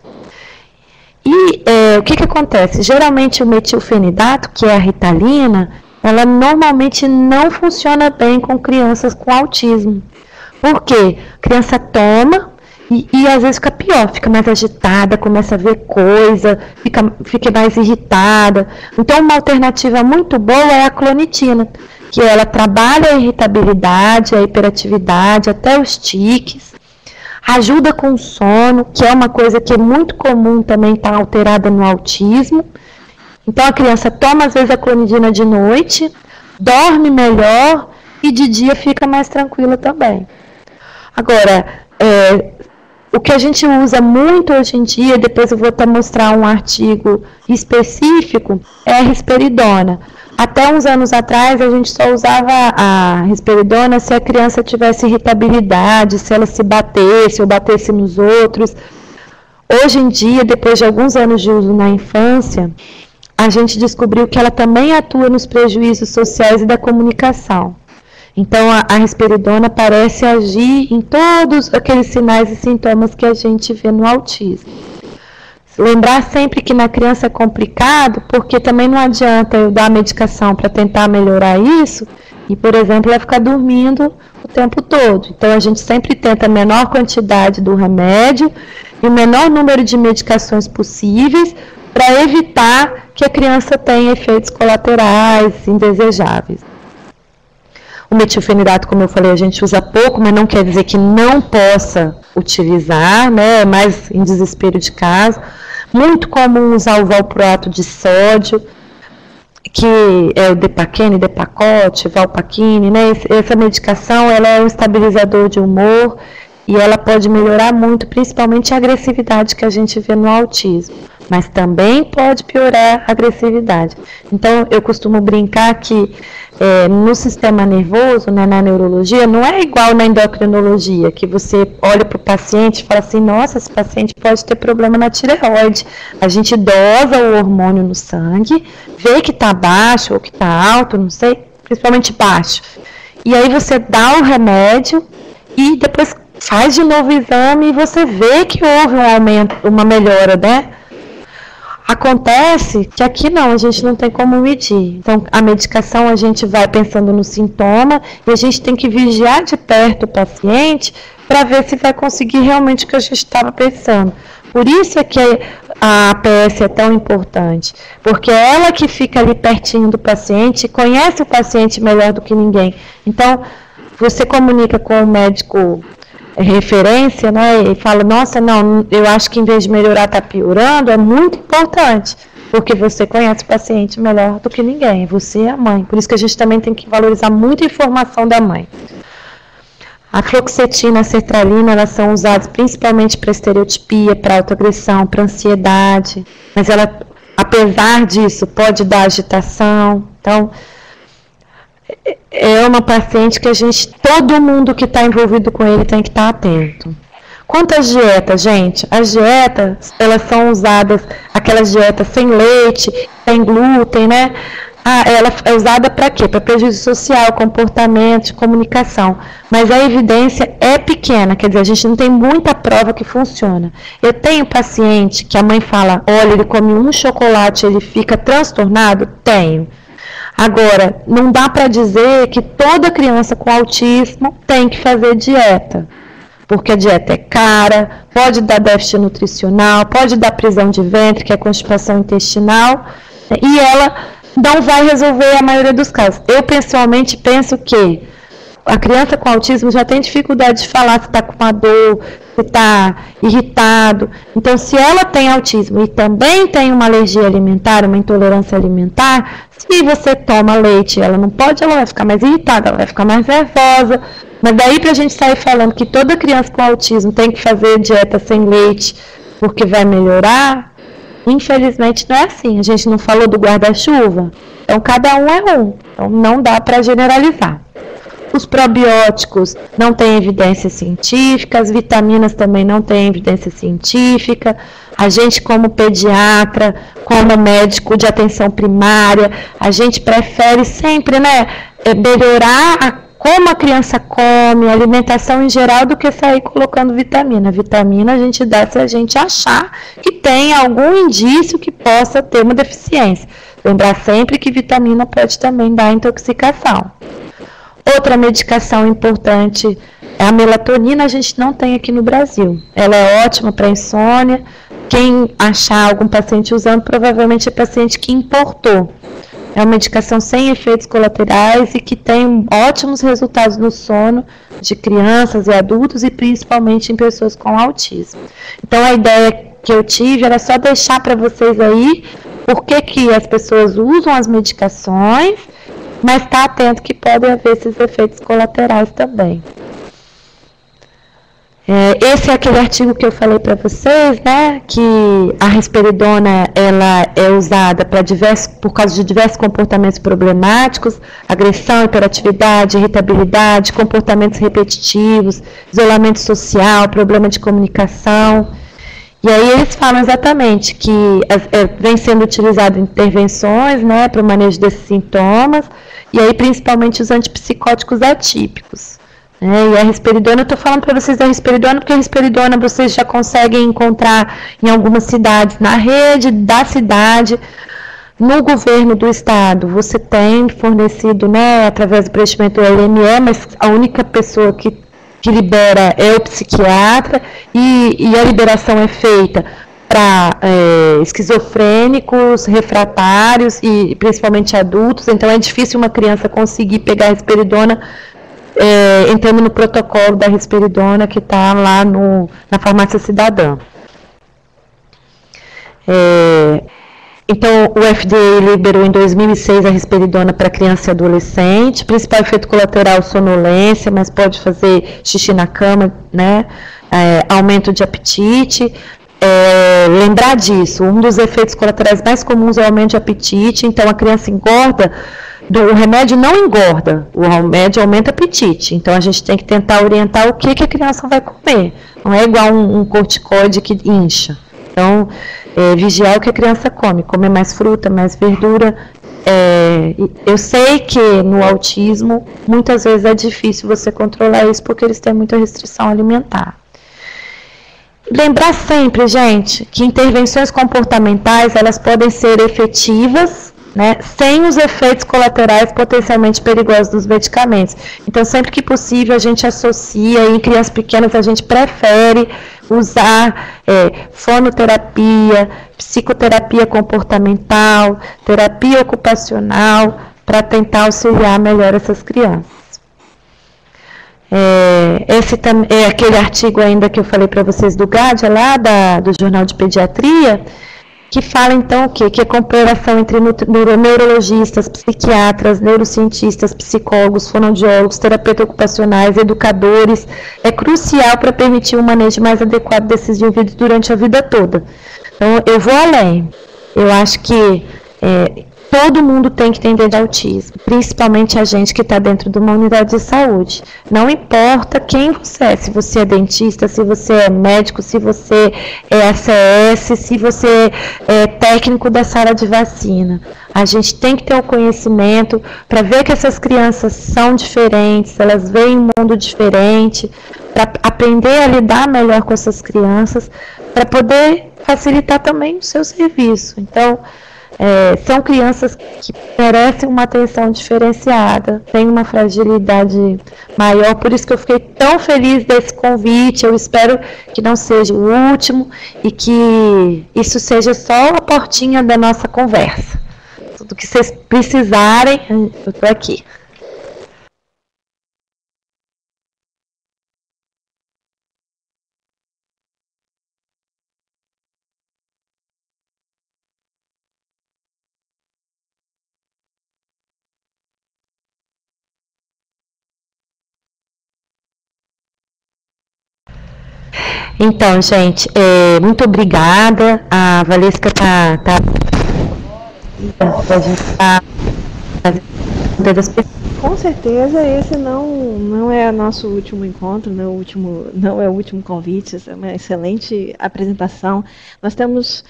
E o que acontece? Geralmente o metilfenidato, que é a Ritalina, ela normalmente não funciona bem com crianças com autismo. Por quê? A criança toma e às vezes fica pior, fica mais agitada, começa a ver coisa, fica mais irritada. Então, uma alternativa muito boa é a clonidina, que ela trabalha a irritabilidade, a hiperatividade, até os tiques, ajuda com o sono, que é uma coisa que é muito comum também estar alterada no autismo, Então a criança toma às vezes a clonidina de noite, dorme melhor e de dia fica mais tranquila também. Agora, o que a gente usa muito hoje em dia, depois eu vou até mostrar um artigo específico, é a risperidona. Até uns anos atrás, a gente só usava a risperidona se a criança tivesse irritabilidade, se ela se batesse ou batesse nos outros. Hoje em dia, depois de alguns anos de uso na infância, a gente descobriu que ela também atua nos prejuízos sociais e da comunicação. Então, a risperidona parece agir em todos aqueles sinais e sintomas que a gente vê no autismo. Lembrar sempre que na criança é complicado, porque também não adianta eu dar a medicação para tentar melhorar isso, e, por exemplo, ela ficar dormindo o tempo todo. Então, a gente sempre tenta a menor quantidade do remédio e o menor número de medicações possíveis para evitar que a criança tenha efeitos colaterais indesejáveis. O metilfenidato, como eu falei, a gente usa pouco, mas não quer dizer que não possa utilizar, né? Mais em desespero de caso. Muito comum usar o valproato de sódio, que é o Depaquene, Depakote, Valpaquine, né? Essa medicação, ela é um estabilizador de humor e ela pode melhorar muito, principalmente a agressividade que a gente vê no autismo. Mas também pode piorar a agressividade. Então, eu costumo brincar que no sistema nervoso, né, na neurologia, não é igual na endocrinologia, que você olha para o paciente e fala assim, nossa, esse paciente pode ter problema na tireoide. A gente dosa o hormônio no sangue, vê que está baixo ou que está alto, não sei, principalmente baixo. E aí você dá o remédio e depois faz de novo o exame e você vê que houve um aumento, uma melhora, né? Acontece que aqui não, a gente não tem como medir. Então, a medicação a gente vai pensando no sintoma e a gente tem que vigiar de perto o paciente para ver se vai conseguir realmente o que a gente estava pensando. Por isso é que a APS é tão importante, porque é ela que fica ali pertinho do paciente, conhece o paciente melhor do que ninguém. Então, você comunica com o médico referência, né, e fala, nossa, não, eu acho que em vez de melhorar está piorando, é muito importante, porque você conhece o paciente melhor do que ninguém, você é a mãe, por isso que a gente também tem que valorizar muito a informação da mãe. A fluoxetina, a sertralina, elas são usadas principalmente para estereotipia, para autoagressão, para ansiedade, mas ela, apesar disso, pode dar agitação, então é uma paciente que todo mundo que está envolvido com ele tem que estar atento. Quanto às dietas, gente, as dietas, elas são usadas, aquelas dietas sem leite, sem glúten, né? Ela é usada para quê? Para prejuízo social, comportamento, comunicação. Mas a evidência é pequena, quer dizer, a gente não tem muita prova que funciona. Eu tenho paciente que a mãe fala, olha, ele come um chocolate, ele fica transtornado? Tenho. Agora, não dá para dizer que toda criança com autismo tem que fazer dieta, porque a dieta é cara, pode dar déficit nutricional, pode dar prisão de ventre, que é constipação intestinal, e ela não vai resolver a maioria dos casos. Eu, pessoalmente, penso que a criança com autismo já tem dificuldade de falar se está com uma dor, se está irritado. Então, se ela tem autismo e também tem uma alergia alimentar, uma intolerância alimentar, se você toma leite, ela não pode, ela vai ficar mais irritada, ela vai ficar mais nervosa. Mas daí para a gente sair falando que toda criança com autismo tem que fazer dieta sem leite porque vai melhorar, infelizmente não é assim. A gente não falou do guarda-chuva. Então, cada um é um. Então, não dá para generalizar. Os probióticos não têm evidência científica, as vitaminas também não têm evidência científica. A gente, como pediatra, como médico de atenção primária, a gente prefere sempre, né, melhorar como a criança come, a alimentação em geral, do que sair colocando vitamina. Vitamina a gente dá se a gente achar que tem algum indício que possa ter uma deficiência. Lembrar sempre que vitamina pode também dar intoxicação. Outra medicação importante é a melatonina, a gente não tem aqui no Brasil. Ela é ótima para insônia. Quem achar algum paciente usando, provavelmente é paciente que importou. É uma medicação sem efeitos colaterais e que tem ótimos resultados no sono de crianças e adultos e principalmente em pessoas com autismo. Então, a ideia que eu tive era só deixar para vocês aí por que que as pessoas usam as medicações, mas está atento que podem haver esses efeitos colaterais também. Esse é aquele artigo que eu falei para vocês, né, que a risperidona ela é usada por causa de diversos comportamentos problemáticos, agressão, hiperatividade, irritabilidade, comportamentos repetitivos, isolamento social, problema de comunicação. E aí eles falam exatamente que vem sendo utilizado intervenções, né, para o manejo desses sintomas, e aí principalmente os antipsicóticos atípicos. E a risperidona, eu estou falando para vocês da risperidona, porque a risperidona vocês já conseguem encontrar em algumas cidades, na rede da cidade, no governo do estado. Você tem fornecido, né, através do preenchimento do LME, mas a única pessoa que libera é o psiquiatra, e a liberação é feita para esquizofrênicos, refratários e principalmente adultos. Então é difícil uma criança conseguir pegar a risperidona entrando no protocolo da risperidona que está lá na farmácia cidadã. Então, o FDA liberou em 2006 a risperidona para criança e adolescente. Principal efeito colateral, sonolência, mas pode fazer xixi na cama, né? Aumento de apetite. Lembrar disso, um dos efeitos colaterais mais comuns é o aumento de apetite. Então, a criança engorda. O remédio não engorda, o remédio aumenta o apetite. Então, a gente tem que tentar orientar o que a criança vai comer. Não é igual um corticoide que incha. Então, vigiar o que a criança come, comer mais fruta, mais verdura. Eu sei que no autismo, muitas vezes é difícil você controlar isso, porque eles têm muita restrição alimentar. Lembrar sempre, gente, que intervenções comportamentais, elas podem ser efetivas, né, sem os efeitos colaterais potencialmente perigosos dos medicamentos. Então, sempre que possível, a gente associa, em crianças pequenas, a gente prefere usar fonoterapia, psicoterapia comportamental, terapia ocupacional, para tentar auxiliar melhor essas crianças. Esse é aquele artigo ainda que eu falei para vocês do GAD, lá do Jornal de Pediatria, que fala então o quê? Que a cooperação entre neurologistas, psiquiatras, neurocientistas, psicólogos, fonoaudiólogos, terapeutas ocupacionais, educadores, é crucial para permitir um manejo mais adequado desses indivíduos durante a vida toda. Então, eu vou além. Eu acho que todo mundo tem que entender de autismo, principalmente a gente que está dentro de uma unidade de saúde. Não importa quem você é, se você é dentista, se você é médico, se você é ACS, se você é técnico da sala de vacina. A gente tem que ter o conhecimento para ver que essas crianças são diferentes, elas veem um mundo diferente, para aprender a lidar melhor com essas crianças, para poder facilitar também o seu serviço. Então, são crianças que merecem uma atenção diferenciada, têm uma fragilidade maior, por isso que eu fiquei tão feliz desse convite. Eu espero que não seja o último e que isso seja só a portinha da nossa conversa. Tudo que vocês precisarem, eu estou aqui. Então, gente, muito obrigada. A Valesca tá a gente tá com certeza esse não é o nosso último encontro, não é o último convite. Essa é uma excelente apresentação. Nós temos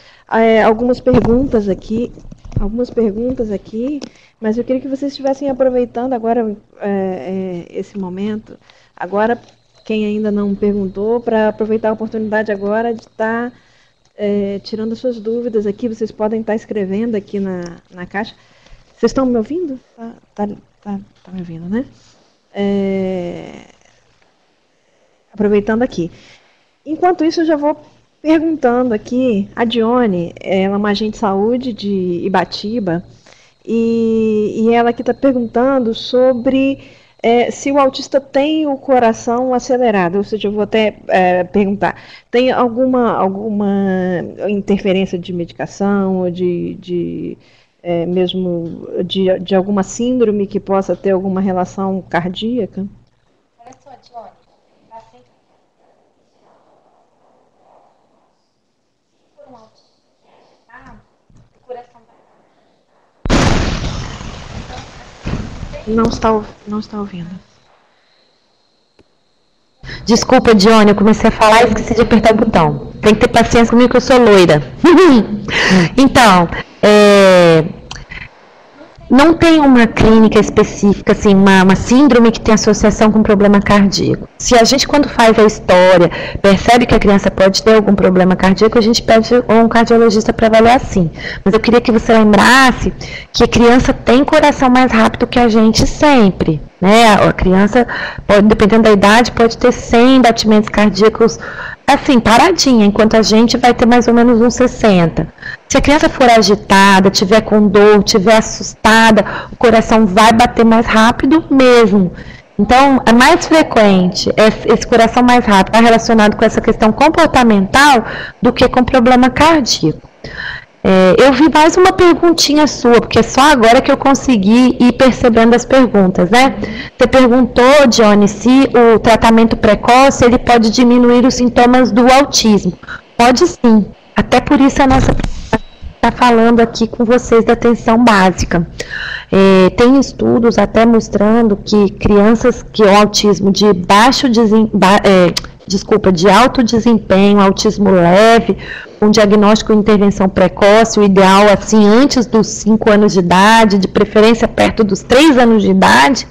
algumas perguntas aqui, mas eu queria que vocês estivessem aproveitando agora esse momento. Agora, quem ainda não perguntou, para aproveitar a oportunidade agora de estar tirando as suas dúvidas aqui. Vocês podem estar escrevendo aqui na caixa. Vocês estão me ouvindo? Tá me ouvindo, né? Aproveitando aqui. Enquanto isso, eu já vou perguntando aqui. A Dione, ela é uma agente de saúde de Ibatiba, e ela aqui está perguntando sobre se o autista tem o coração acelerado, ou seja, eu vou até perguntar, tem alguma interferência de medicação, ou mesmo de alguma síndrome que possa ter alguma relação cardíaca? Olha só, Johnny, tá sempre por um autista, o coração Não está ouvindo. Desculpa, Johnny, eu comecei a falar e esqueci de apertar o botão. Tem que ter paciência comigo que eu sou loira. Então, não tem uma clínica específica, assim, uma síndrome que tem associação com problema cardíaco. Se a gente, quando faz a história, percebe que a criança pode ter algum problema cardíaco, a gente pede um cardiologista para avaliar sim. Mas eu queria que você lembrasse que a criança tem coração mais rápido que a gente sempre. Né? A criança, dependendo da idade, pode ter 100 batimentos cardíacos assim, paradinha, enquanto a gente vai ter mais ou menos uns 60. Se a criança for agitada, tiver com dor, tiver assustada, o coração vai bater mais rápido mesmo. Então, é mais frequente esse coração mais rápido, está relacionado com essa questão comportamental do que com problema cardíaco. Eu vi mais uma perguntinha sua, porque é só agora que eu consegui ir percebendo as perguntas, né? Você perguntou, Johnny, se o tratamento precoce ele pode diminuir os sintomas do autismo. Pode sim. Até por isso a nossa está falando aqui com vocês da atenção básica. Tem estudos até mostrando que crianças que o autismo de de alto desempenho, autismo leve, um diagnóstico e intervenção precoce, o ideal assim antes dos 5 anos de idade, de preferência perto dos 3 anos de idade,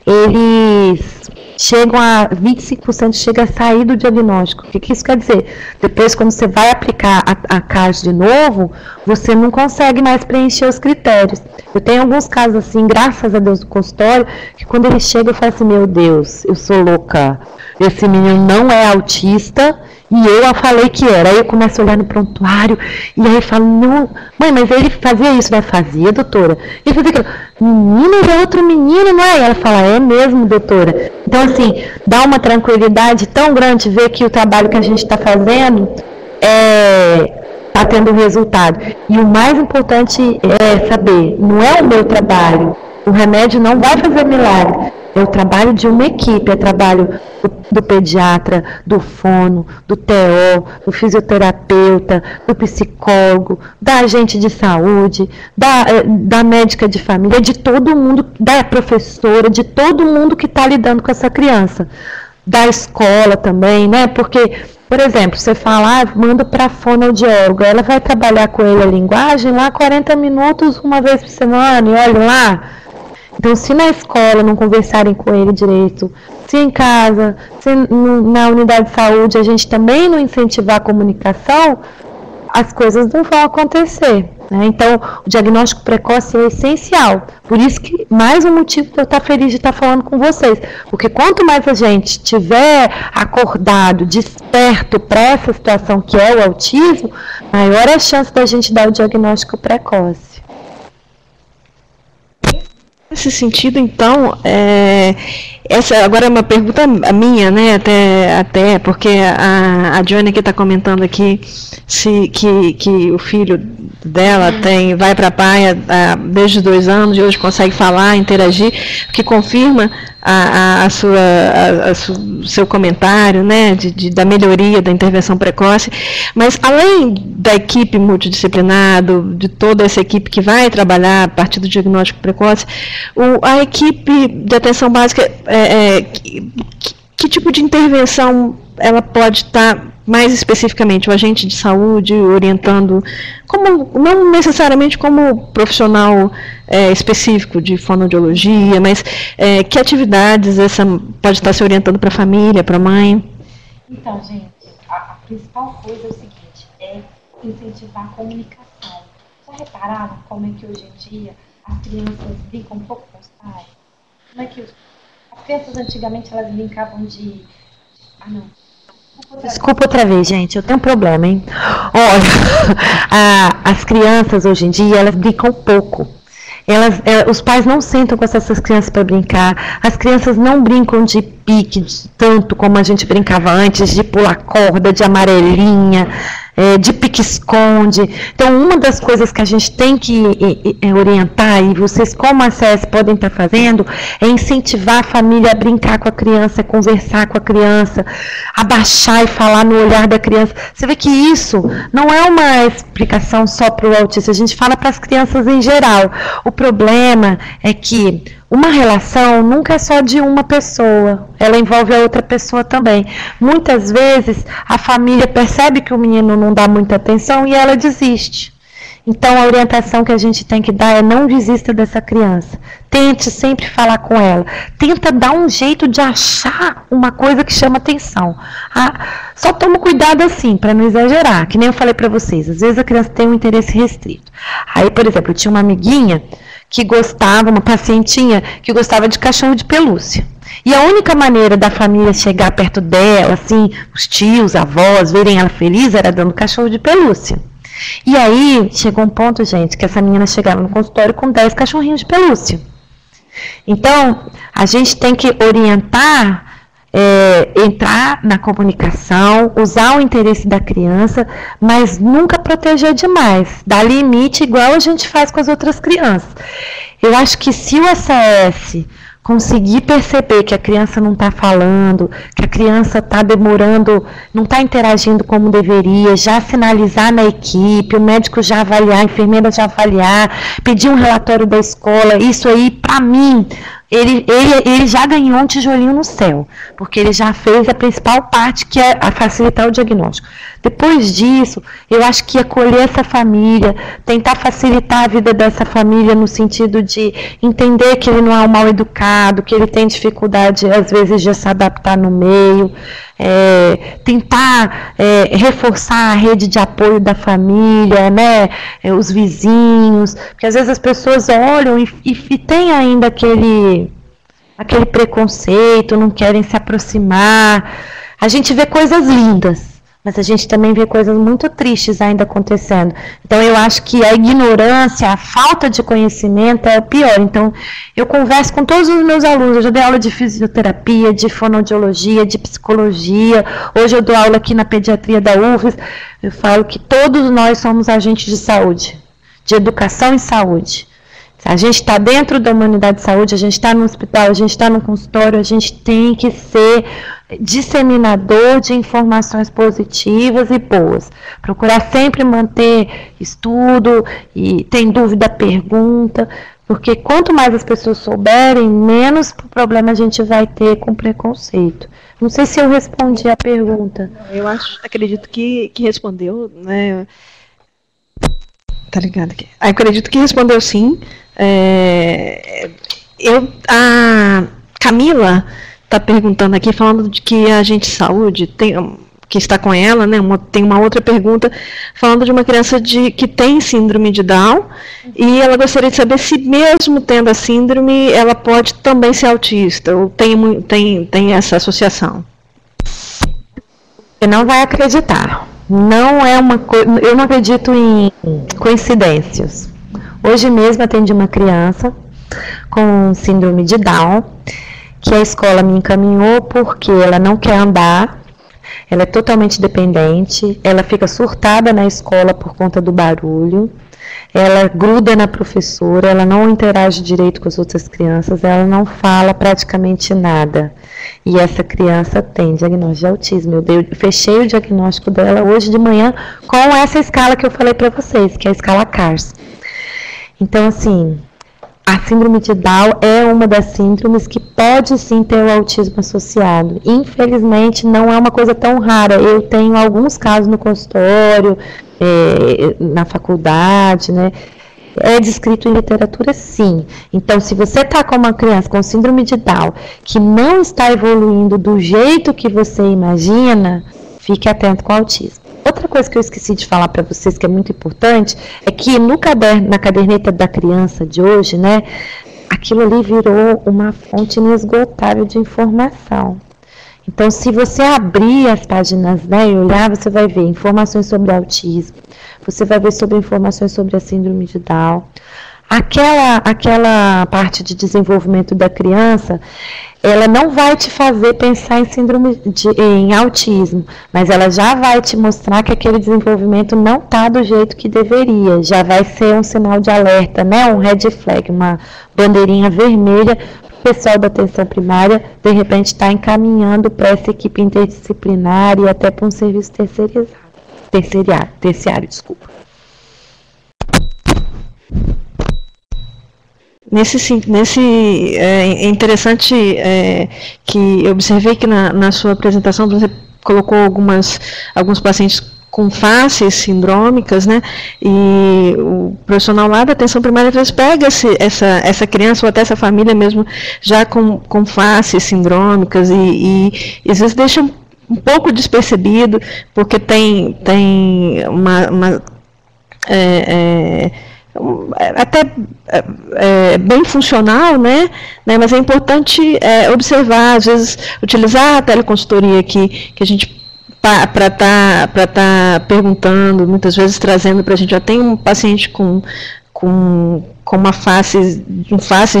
eles chegam a 25% chega a sair do diagnóstico. O que isso quer dizer? Depois, quando você vai aplicar a CAS de novo, você não consegue mais preencher os critérios. Eu tenho alguns casos assim, graças a Deus, do consultório, que quando ele chega eu falo assim, meu Deus, eu sou louca, esse menino não é autista, e eu falei que era. Aí eu começo a olhar no prontuário, e aí eu falo, não, mãe, mas ele fazia isso, vai fazia, doutora. Ele fazia aquilo, menino, ele é outro menino, não é? E ela fala, é mesmo, doutora. Então, assim, dá uma tranquilidade tão grande ver que o trabalho que a gente está fazendo está tendo resultado. E o mais importante é saber, não é o meu trabalho, o remédio não vai fazer milagre. É o trabalho de uma equipe, é trabalho do pediatra, do fono, do TO, do fisioterapeuta, do psicólogo, da agente de saúde, da médica de família, de todo mundo, da professora, de todo mundo que está lidando com essa criança. Da escola também, né? Porque, por exemplo, você fala, manda para a fonoaudióloga, ela vai trabalhar com ele a linguagem lá 40 minutos uma vez por semana, e olha lá. Então, se na escola não conversarem com ele direito, se em casa, se na unidade de saúde a gente também não incentivar a comunicação, as coisas não vão acontecer. Né? Então, o diagnóstico precoce é essencial. Por isso que, mais um motivo de eu estar feliz de estar falando com vocês. Porque quanto mais a gente tiver acordado, desperto para essa situação que é o autismo, maior é a chance da gente dar o diagnóstico precoce. Nesse sentido, então, essa agora é uma pergunta minha, né? Até porque a Johnny que está comentando aqui que o filho dela vai para a praia desde os 2 anos e hoje consegue falar, interagir, que confirma seu comentário, né, da melhoria da intervenção precoce. Mas além da equipe multidisciplinar, de toda essa equipe que vai trabalhar a partir do diagnóstico precoce, a equipe de atenção básica, que tipo de intervenção ela pode estar mais especificamente, o agente de saúde orientando, não necessariamente como profissional específico de fonoaudiologia, mas que atividades essa pode estar se orientando para a família, para a mãe? Então, gente, a principal coisa é o seguinte, é incentivar a comunicação. Já repararam como é que hoje em dia as crianças brincam um pouco com os pais? Como é que as crianças antigamente elas brincavam de... Desculpa outra vez, gente, eu tenho um problema, hein? Olha, as crianças hoje em dia, elas brincam pouco. Os pais não sentam com essas crianças para brincar, as crianças não brincam de pique tanto como a gente brincava antes, de pular corda, de amarelinha, de pique-esconde. Então, uma das coisas que a gente tem que orientar, e vocês como a CS podem estar fazendo, é incentivar a família a brincar com a criança, a conversar com a criança, abaixar e falar no olhar da criança. Você vê que isso não é uma explicação só para o autista, a gente fala para as crianças em geral. O problema é que uma relação nunca é só de uma pessoa, ela envolve a outra pessoa também. Muitas vezes a família percebe que o menino não dá muita atenção e ela desiste. Então a orientação que a gente tem que dar é não desista dessa criança. Tente sempre falar com ela. Tenta dar um jeito de achar uma coisa que chama atenção. Só toma cuidado assim, para não exagerar. Que nem eu falei para vocês, às vezes a criança tem um interesse restrito. Aí, por exemplo, eu tinha uma amiguinha que gostava, uma pacientinha, que gostava de cachorro de pelúcia. E a única maneira da família chegar perto dela, assim, os tios, avós, verem ela feliz, era dando cachorro de pelúcia. E aí, chegou um ponto, gente, que essa menina chegava no consultório com 10 cachorrinhos de pelúcia. Então, a gente tem que orientar, entrar na comunicação, usar o interesse da criança, mas nunca proteger demais, dar limite igual a gente faz com as outras crianças. Eu acho que se o SAS conseguir perceber que a criança não está falando, que a criança está demorando, não está interagindo como deveria, já sinalizar na equipe, o médico já avaliar, a enfermeira já avaliar, pedir um relatório da escola, isso aí, para mim, ele já ganhou um tijolinho no céu, porque ele já fez a principal parte, que é a facilitar o diagnóstico. Depois disso, eu acho que acolher essa família, tentar facilitar a vida dessa família no sentido de entender que ele não é um mal educado, que ele tem dificuldade, às vezes, de se adaptar no meio, tentar reforçar a rede de apoio da família, né, os vizinhos, porque às vezes as pessoas olham e tem ainda aquele preconceito, não querem se aproximar. A gente vê coisas lindas, mas a gente também vê coisas muito tristes ainda acontecendo. Então, eu acho que a ignorância, a falta de conhecimento é o pior. Então, eu converso com todos os meus alunos. Eu já dei aula de fisioterapia, de fonoaudiologia, de psicologia. Hoje eu dou aula aqui na pediatria da UFES. Eu falo que todos nós somos agentes de saúde, de educação e saúde. A gente está dentro da humanidade de saúde, a gente está no hospital, a gente está no consultório, a gente tem que ser disseminador de informações positivas e boas. Procurar sempre manter estudo e tem dúvida, pergunta, porque quanto mais as pessoas souberem, menos problema a gente vai ter com preconceito. Não sei se eu respondi a pergunta. Eu acredito que respondeu, né? Tá ligado aqui. Acredito que respondeu sim. A Camila está perguntando aqui, falando de que a agente de saúde que está com ela, né? Tem uma outra pergunta falando de uma criança que tem síndrome de Down, e ela gostaria de saber se mesmo tendo a síndrome, ela pode também ser autista, ou tem essa associação. Você não vai acreditar. Não é uma coisa. Eu não acredito em coincidências. Hoje mesmo atendi uma criança com síndrome de Down, que a escola me encaminhou porque ela não quer andar, ela é totalmente dependente, ela fica surtada na escola por conta do barulho, ela gruda na professora, ela não interage direito com as outras crianças, ela não fala praticamente nada. E essa criança tem diagnóstico de autismo. Eu fechei o diagnóstico dela hoje de manhã com essa escala que eu falei para vocês, que é a escala CARS. Então, assim, a síndrome de Down é uma das síndromes que pode sim ter o autismo associado. Infelizmente, não é uma coisa tão rara. Eu tenho alguns casos no consultório, na faculdade, né? É descrito em literatura, sim. Então, se você está com uma criança com síndrome de Down que não está evoluindo do jeito que você imagina, fique atento com o autismo. Outra coisa que eu esqueci de falar para vocês, que é muito importante, é que na caderneta da criança de hoje, né, aquilo ali virou uma fonte inesgotável de informação. Então, se você abrir as páginas, né, e olhar, você vai ver informações sobre autismo, você vai ver sobre informações sobre a síndrome de Down. aquela parte de desenvolvimento da criança, ela não vai te fazer pensar em autismo, mas ela já vai te mostrar que aquele desenvolvimento não está do jeito que deveria, já vai ser um sinal de alerta, né? Um red flag, uma bandeirinha vermelha, o pessoal da atenção primária, de repente, está encaminhando para essa equipe interdisciplinar e até para um serviço terciário, desculpa. É interessante que eu observei que na sua apresentação você colocou alguns pacientes com faces sindrômicas, né? E o profissional lá da atenção primária às vezes pega essa criança ou até essa família mesmo já com faces sindrômicas e às vezes deixa um pouco despercebido, porque tem uma até bem funcional, né? Mas é importante observar, às vezes, utilizar a teleconsultoria que a gente para tá perguntando, muitas vezes trazendo para a gente, já tem um paciente com uma face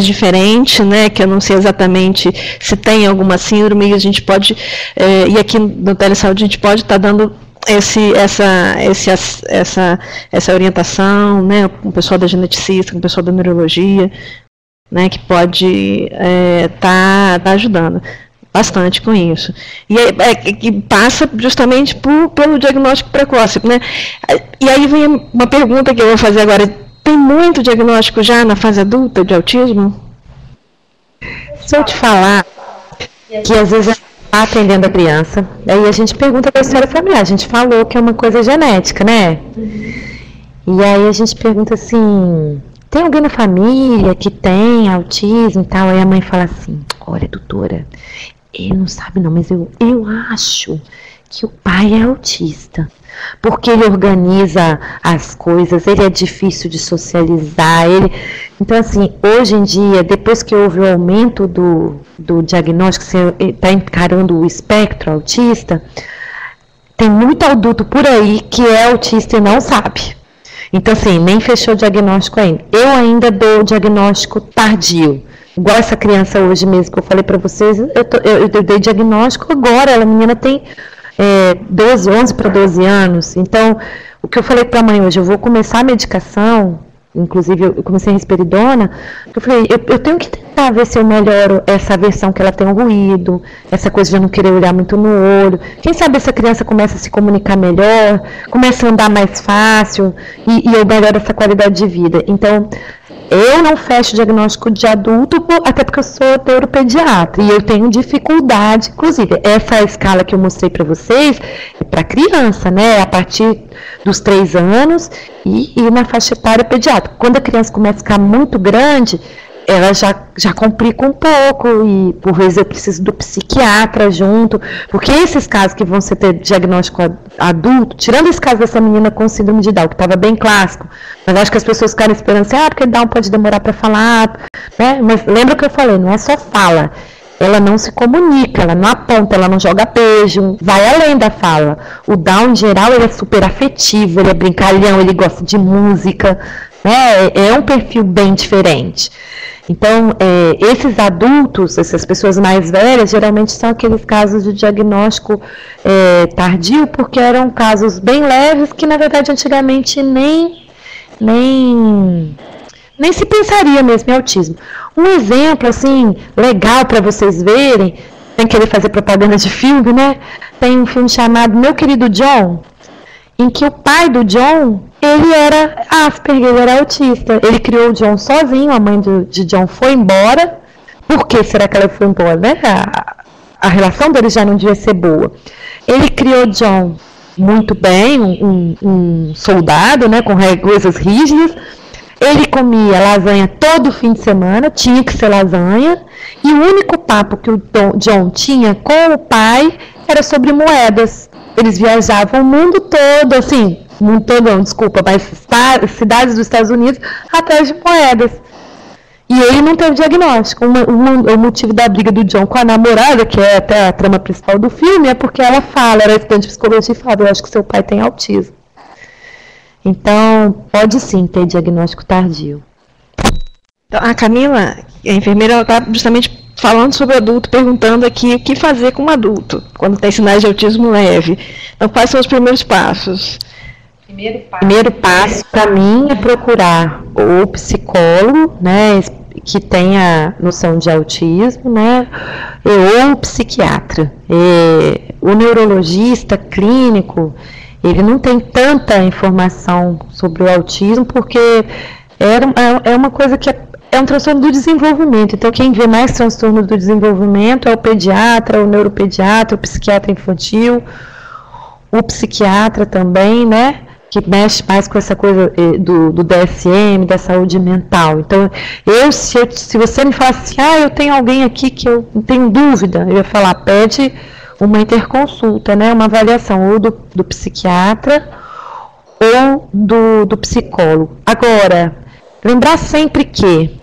diferente, né, que eu não sei exatamente se tem alguma síndrome, e a gente pode, e aqui no Telesaúde a gente pode estar dando essa orientação, né, com o pessoal da geneticista, com o pessoal da neurologia, né, que pode tá ajudando bastante com isso. E passa justamente pelo diagnóstico precoce, né? E aí vem uma pergunta que eu vou fazer agora: tem muito diagnóstico já na fase adulta de autismo? Se eu te falar que às vezes atendendo a criança, aí a gente pergunta da história familiar, a gente falou que é uma coisa genética, né? E aí a gente pergunta assim, tem alguém na família que tem autismo e tal? Aí a mãe fala assim, olha, doutora, ele não sabe não, mas eu acho que o pai é autista, porque ele organiza as coisas, ele é difícil de socializar, então assim, hoje em dia, depois que houve o aumento do diagnóstico, você está encarando o espectro autista, tem muito adulto por aí que é autista e não sabe. Então assim, nem fechou o diagnóstico ainda. Eu ainda dou o diagnóstico tardio. Igual essa criança hoje mesmo que eu falei para vocês, eu dei diagnóstico agora, a menina tem 11 para 12 anos. Então, o que eu falei para a mãe hoje, eu vou começar a medicação, inclusive eu comecei a risperidona, eu falei, eu tenho que tentar ver se eu melhoro essa versão que ela tem um ruído, essa coisa de eu não querer olhar muito no olho. Quem sabe essa criança começa a se comunicar melhor, começa a andar mais fácil e eu melhoro essa qualidade de vida. Então, eu não fecho o diagnóstico de adulto, até porque eu sou neuropediatra e eu tenho dificuldade, inclusive, essa escala que eu mostrei para vocês é para criança, né, a partir dos 3 anos e na faixa etária pediátrica. Quando a criança começa a ficar muito grande, ela já complica um pouco e por vezes eu preciso do psiquiatra junto, porque esses casos que vão ser ter diagnóstico adulto, tirando esse caso dessa menina com síndrome de Down, que estava bem clássico, mas acho que as pessoas ficaram esperando assim, porque Down pode demorar para falar, né? Mas lembra o que eu falei, não é só fala, ela não se comunica, ela não aponta, ela não joga beijo, vai além da fala. O Down, em geral, ele é super afetivo, ele é brincalhão, ele gosta de música, né? É um perfil bem diferente. Então, esses adultos, essas pessoas mais velhas, geralmente são aqueles casos de diagnóstico tardio, porque eram casos bem leves que, na verdade, antigamente nem se pensaria mesmo em autismo. Um exemplo, assim, legal para vocês verem, sem querer fazer propaganda de filme, né? Tem um filme chamado Meu Querido John, em que o pai do John, ele era Asperger, ele era autista. Ele criou o John sozinho, a mãe de John foi embora. Por que será que ela foi embora, né? A relação dele já não devia ser boa. Ele criou John muito bem, um soldado, né, com coisas rígidas. Ele comia lasanha todo fim de semana, tinha que ser lasanha. E o único papo que o John tinha com o pai era sobre moedas. Eles viajavam o mundo todo, assim, mundo todo não, desculpa, mas cidades dos Estados Unidos atrás de moedas. E ele não teve diagnóstico. O motivo da briga do John com a namorada, que é até a trama principal do filme, é porque ela era estudante de psicologia e falava, eu acho que seu pai tem autismo. Então, pode sim ter diagnóstico tardio. Então, a Camila, a enfermeira, ela está justamente falando sobre adulto, perguntando aqui o que fazer com um adulto quando tem sinais de autismo leve. Então, quais são os primeiros passos? Primeiro passo para mim é procurar o psicólogo, né, que tenha noção de autismo, né, ou o psiquiatra. O neurologista clínico, ele não tem tanta informação sobre o autismo, porque é uma coisa que é um transtorno do desenvolvimento. Então, quem vê mais transtorno do desenvolvimento é o pediatra, o neuropediatra, o psiquiatra infantil, o psiquiatra também, né, que mexe mais com essa coisa do DSM, da saúde mental. Então, se você me falar assim, eu tenho alguém aqui que eu não tenho dúvida, eu ia falar, pede uma interconsulta, né, uma avaliação ou do psiquiatra ou do psicólogo. Agora, lembrar sempre que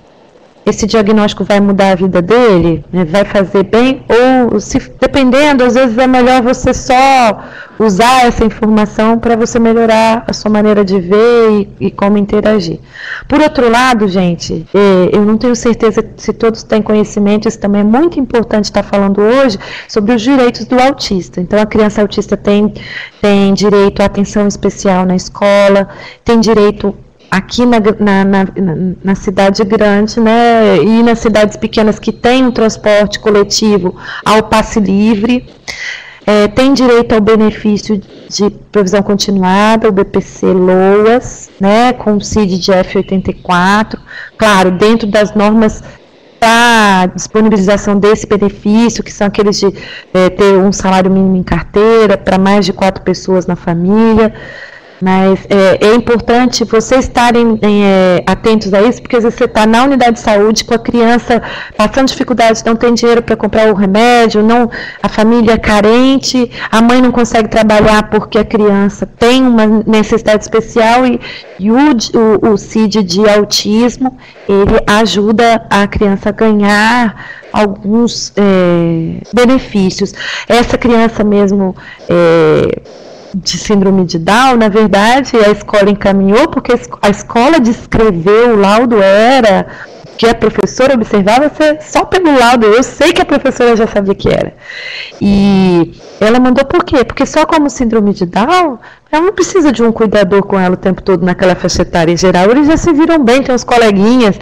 esse diagnóstico vai mudar a vida dele, né, vai fazer bem, ou dependendo, às vezes é melhor você só usar essa informação para você melhorar a sua maneira de ver e como interagir. Por outro lado, gente, eu não tenho certeza se todos têm conhecimento, isso também é muito importante estar falando hoje, sobre os direitos do autista. Então, a criança autista tem direito à atenção especial na escola, tem direito aqui na cidade grande, né, e nas cidades pequenas que tem um transporte coletivo ao passe livre, tem direito ao benefício de provisão continuada, o BPC-LOAS, né, com o CID de F84, claro, dentro das normas para disponibilização desse benefício, que são aqueles de ter um salário mínimo em carteira para mais de 4 pessoas na família. Mas é importante vocês estarem atentos a isso, porque às vezes você está na unidade de saúde com a criança passando dificuldade, não tem dinheiro para comprar o remédio, a família é carente, a mãe não consegue trabalhar porque a criança tem uma necessidade especial e o CID de autismo, ele ajuda a criança a ganhar alguns benefícios. Essa criança mesmo de síndrome de Down, na verdade, a escola encaminhou, porque a escola descreveu, o laudo era que a professora observava só pelo laudo, eu sei que a professora já sabia que era. E ela mandou por quê? Porque só como síndrome de Down, ela não precisa de um cuidador com ela o tempo todo naquela faixa etária em geral, eles já se viram bem, tem uns coleguinhas.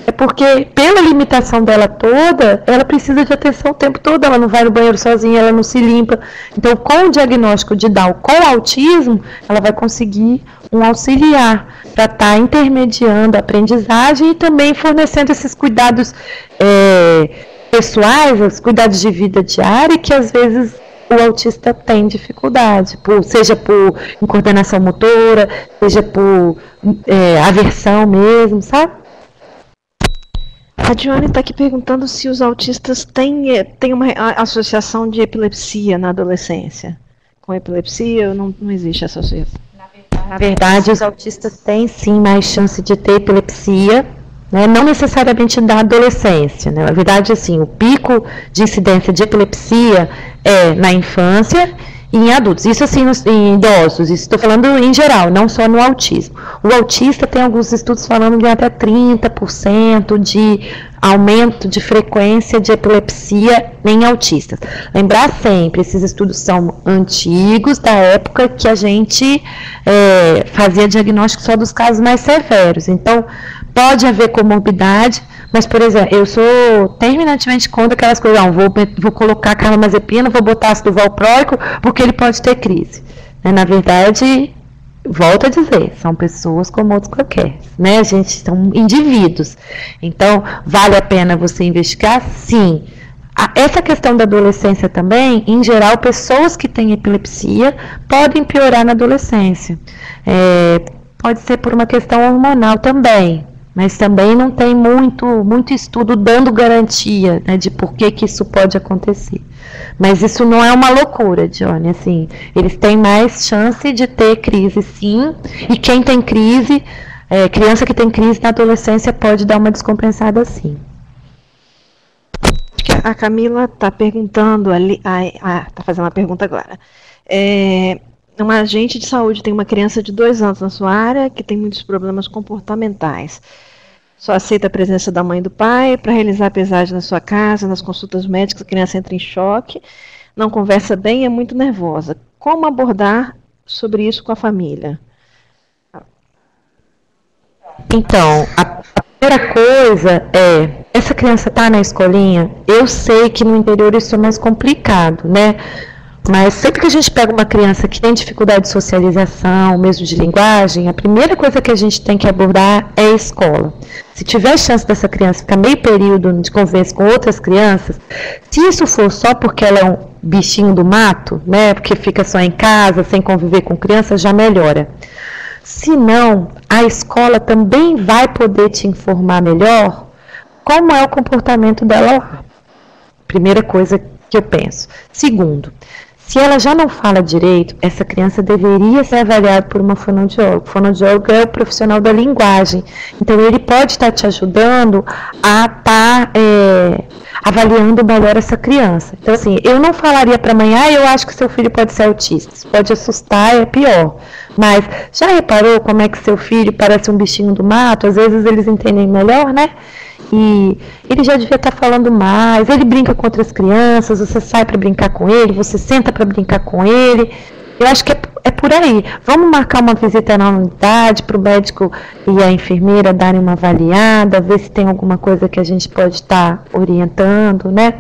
É porque, pela limitação dela toda, ela precisa de atenção o tempo todo, ela não vai no banheiro sozinha, ela não se limpa. Então, com o diagnóstico de Down com autismo, ela vai conseguir um auxiliar para estar intermediando a aprendizagem e também fornecendo esses cuidados pessoais, os cuidados de vida diária, que às vezes o autista tem dificuldade, seja por incoordenação motora, seja por aversão mesmo, sabe? A Dione está aqui perguntando se os autistas têm uma associação de epilepsia na adolescência. Com epilepsia ou não existe essa associação? Na verdade, os autistas têm sim mais chance de ter epilepsia, né, não necessariamente da adolescência. Né? Na verdade, assim, o pico de incidência de epilepsia é na infância e em adultos. Isso assim, em idosos, isso estou falando em geral, não só no autismo. O autista tem alguns estudos falando de até 30% de aumento de frequência de epilepsia em autistas. Lembrar sempre, esses estudos são antigos, da época que a gente fazia diagnóstico só dos casos mais severos. Então, pode haver comorbidade, mas, por exemplo, eu sou terminantemente contra aquelas coisas, vou colocar carbamazepina, vou botar ácido valproico, porque ele pode ter crise. Na verdade, volto a dizer, são pessoas como outros qualquer, né? A gente são indivíduos. Então, vale a pena você investigar? Sim. Essa questão da adolescência também, em geral, pessoas que têm epilepsia podem piorar na adolescência. Pode ser por uma questão hormonal também, mas também não tem muito estudo dando garantia, né, de por que isso pode acontecer. Mas isso não é uma loucura, Johnny, assim, eles têm mais chance de ter crise, sim, e quem tem crise, criança que tem crise na adolescência pode dar uma descompensada, sim. A Camila está perguntando ali, está fazendo uma pergunta agora. Um agente de saúde tem uma criança de 2 anos na sua área que tem muitos problemas comportamentais. só aceita a presença da mãe e do pai. Para realizar a pesagem na sua casa, nas consultas médicas, a criança entra em choque, não conversa bem e é muito nervosa. Como abordar sobre isso com a família? Então, a primeira coisa é, essa criança está na escolinha, eu sei que no interior isso é mais complicado, né? Mas sempre que a gente pega uma criança que tem dificuldade de socialização, mesmo de linguagem, a primeira coisa que a gente tem que abordar é a escola. Se tiver chance dessa criança ficar meio período de convivência com outras crianças, se isso for só porque ela é um bichinho do mato, né, porque fica só em casa, sem conviver com crianças, já melhora. Se não, a escola também vai poder te informar melhor como é o comportamento dela lá. Primeira coisa que eu penso. Segundo, se ela já não fala direito, essa criança deveria ser avaliada por uma fonoaudióloga. O fonoaudiólogo é o profissional da linguagem. Então, ele pode estar te ajudando a estar avaliando melhor essa criança. Então, assim, eu não falaria para a mãe, eu acho que seu filho pode ser autista. Isso pode assustar, é pior. Mas, já reparou como é que seu filho parece um bichinho do mato? Às vezes eles entendem melhor, né? E ele já devia estar falando mais, ele brinca com outras crianças, você sai para brincar com ele, você senta para brincar com ele. Eu acho que é por aí. Vamos marcar uma visita na unidade para o médico e a enfermeira darem uma avaliada, ver se tem alguma coisa que a gente pode estar orientando, né?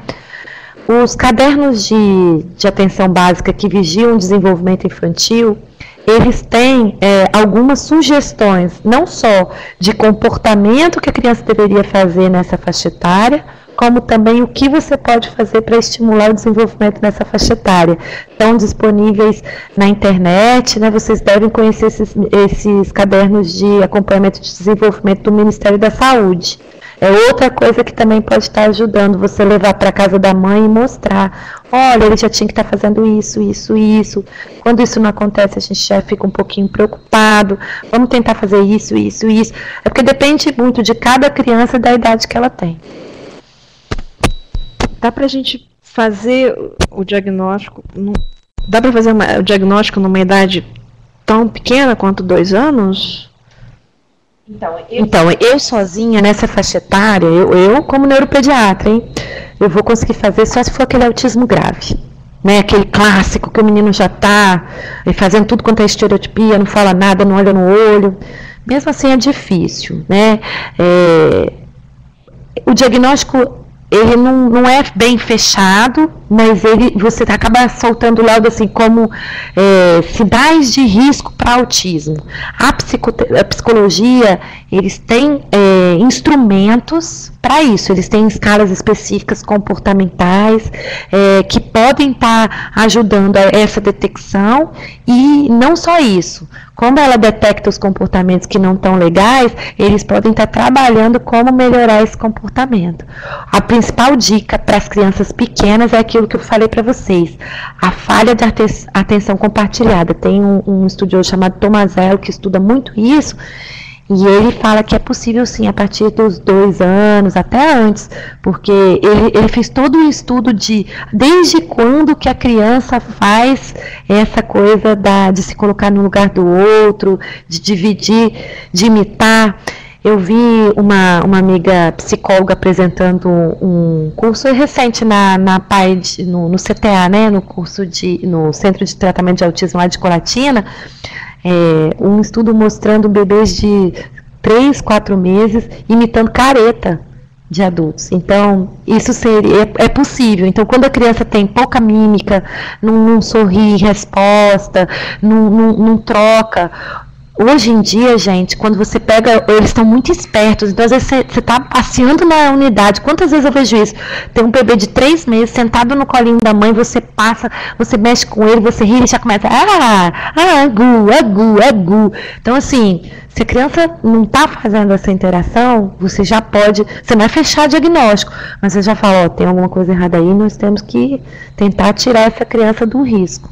Os cadernos de atenção básica que vigiam o desenvolvimento infantil, eles têm algumas sugestões, não só de comportamento que a criança deveria fazer nessa faixa etária, como também o que você pode fazer para estimular o desenvolvimento nessa faixa etária. Estão disponíveis na internet, né? Vocês devem conhecer esses cadernos de acompanhamento de desenvolvimento do Ministério da Saúde. É outra coisa que também pode estar ajudando você levar para casa da mãe e mostrar, olha, ele já tinha que estar fazendo isso, isso, isso. Quando isso não acontece, a gente já fica um pouquinho preocupado. Vamos tentar fazer isso, isso, isso. É porque depende muito de cada criança e da idade que ela tem. Dá para a gente fazer o diagnóstico, dá para fazer o diagnóstico numa idade tão pequena quanto 2 anos? Então, eu sozinha nessa faixa etária, eu como neuropediatra, hein, eu vou conseguir fazer só se for aquele autismo grave, né, aquele clássico que o menino já está fazendo tudo quanto é estereotipia, não fala nada, não olha no olho, mesmo assim é difícil, né, o diagnóstico ele não é bem fechado, mas você acaba soltando laudo assim como sinais de risco para autismo. A psicologia, eles têm instrumentos para isso, eles têm escalas específicas comportamentais que podem estar ajudando a essa detecção, e não só isso, como ela detecta os comportamentos que não estão legais, eles podem estar trabalhando como melhorar esse comportamento. A principal dica para as crianças pequenas é aquilo que eu falei para vocês, a falha de atenção compartilhada. Tem um estudioso chamado Tomazello que estuda muito isso, e ele fala que é possível sim a partir dos 2 anos, até antes, porque ele fez todo um estudo desde quando que a criança faz essa coisa de se colocar no lugar do outro, de dividir, de imitar. Eu vi uma amiga psicóloga apresentando um curso recente na PAI, no CTA, né, no Centro de Tratamento de Autismo lá de Colatina, um estudo mostrando bebês de 3, 4 meses imitando careta de adultos. Então, isso é possível. Então, quando a criança tem pouca mímica, não sorri em resposta, não troca. Hoje em dia, gente, quando você pega, eles estão muito espertos, então às vezes você está passeando na unidade, quantas vezes eu vejo isso? Tem um bebê de 3 meses sentado no colinho da mãe, você passa, você mexe com ele, você ri, ele já começa, agu. Então assim, se a criança não está fazendo essa interação, você já pode, você não vai fechar diagnóstico, mas você já fala, tem alguma coisa errada aí, nós temos que tentar tirar essa criança do risco.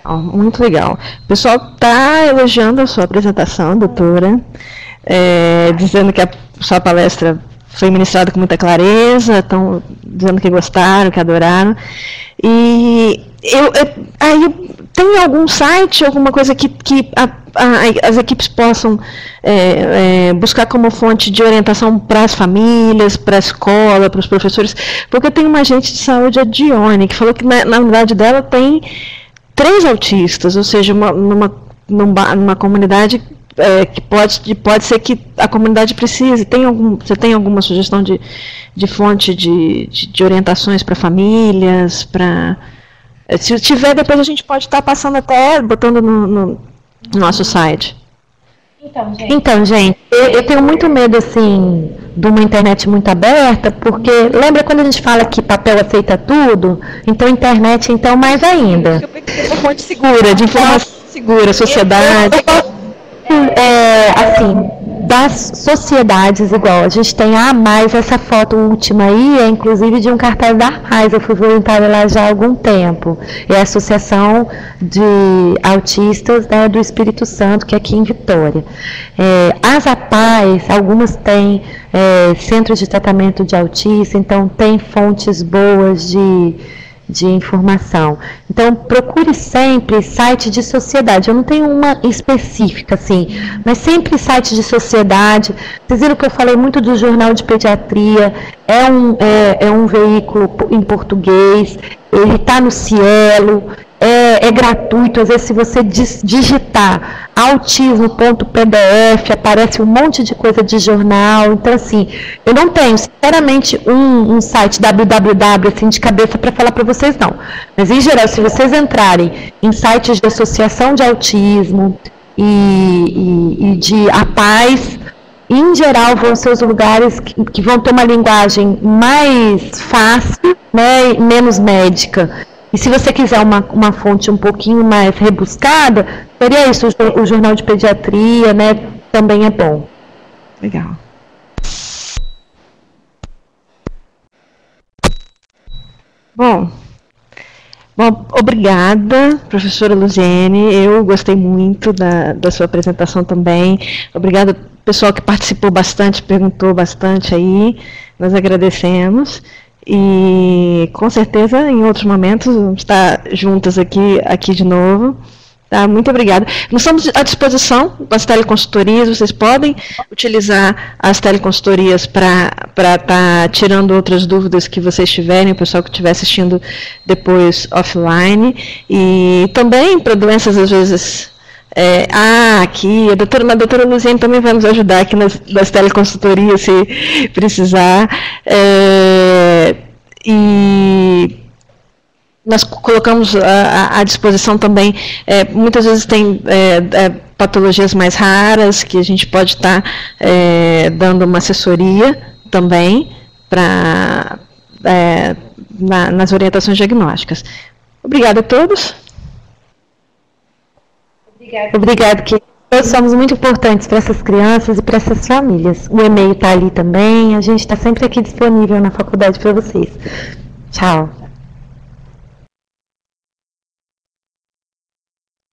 Muito legal. O pessoal está elogiando a sua apresentação, doutora, dizendo que a sua palestra foi ministrada com muita clareza, estão dizendo que gostaram, que adoraram. E aí tem algum site, alguma coisa que as equipes possam buscar como fonte de orientação para as famílias, para a escola, para os professores? Porque tem uma agente de saúde, a Dione, que falou que na unidade dela tem 3 autistas, ou seja, numa comunidade que pode ser que a comunidade precise. Você tem alguma sugestão de fonte de orientações para famílias? Se tiver, depois a gente pode estar passando até, botando no nosso site. Então, gente, eu tenho muito medo, assim, de uma internet muito aberta, porque lembra quando a gente fala que papel aceita tudo? Então, internet, então, mais ainda. Uma fonte segura, de informação segura, sociedade. Assim, das sociedades, igual, a gente tem a AMAIS, essa foto última aí, é inclusive de um cartaz da AMAIS, eu fui voluntária lá já há algum tempo, é a Associação de Autistas, né, do Espírito Santo, que é aqui em Vitória. As APAES, algumas têm centros de tratamento de autista, então tem fontes boas de informação. Então, procure sempre site de sociedade. Eu não tenho uma específica, assim, mas sempre site de sociedade. Vocês viram que eu falei muito do Jornal de Pediatria, é um veículo em português, ele está no Cielo, é gratuito. Às vezes, se você digitar autismo.pdf, aparece um monte de coisa de jornal. Então, assim, eu não tenho, sinceramente, um site www assim, de cabeça para falar para vocês, não. Mas, em geral, se vocês entrarem em sites de associação de autismo e de APAES, em geral, vão ser os lugares que vão ter uma linguagem mais fácil, né, menos médica. E se você quiser uma fonte um pouquinho mais rebuscada, seria isso, o Jornal de Pediatria, né, também é bom. Legal. Bom, obrigada, professora Luziene, eu gostei muito da sua apresentação também. Obrigada, pessoal que participou bastante, perguntou bastante aí, nós agradecemos. E com certeza em outros momentos vamos estar juntas aqui de novo. Tá? Muito obrigada. Nós estamos à disposição das teleconsultorias, vocês podem utilizar as teleconsultorias para estar tirando outras dúvidas que vocês tiverem, o pessoal que estiver assistindo depois offline. E também para doenças, às vezes, aqui, a doutora Luziene também vai nos ajudar aqui nas teleconsultorias, se precisar. E nós colocamos à disposição também, muitas vezes tem patologias mais raras, que a gente pode estar dando uma assessoria também nas orientações diagnósticas. Obrigada a todos. Obrigada, que todos somos muito importantes para essas crianças e para essas famílias. O e-mail está ali também, a gente está sempre aqui disponível na faculdade para vocês. Tchau.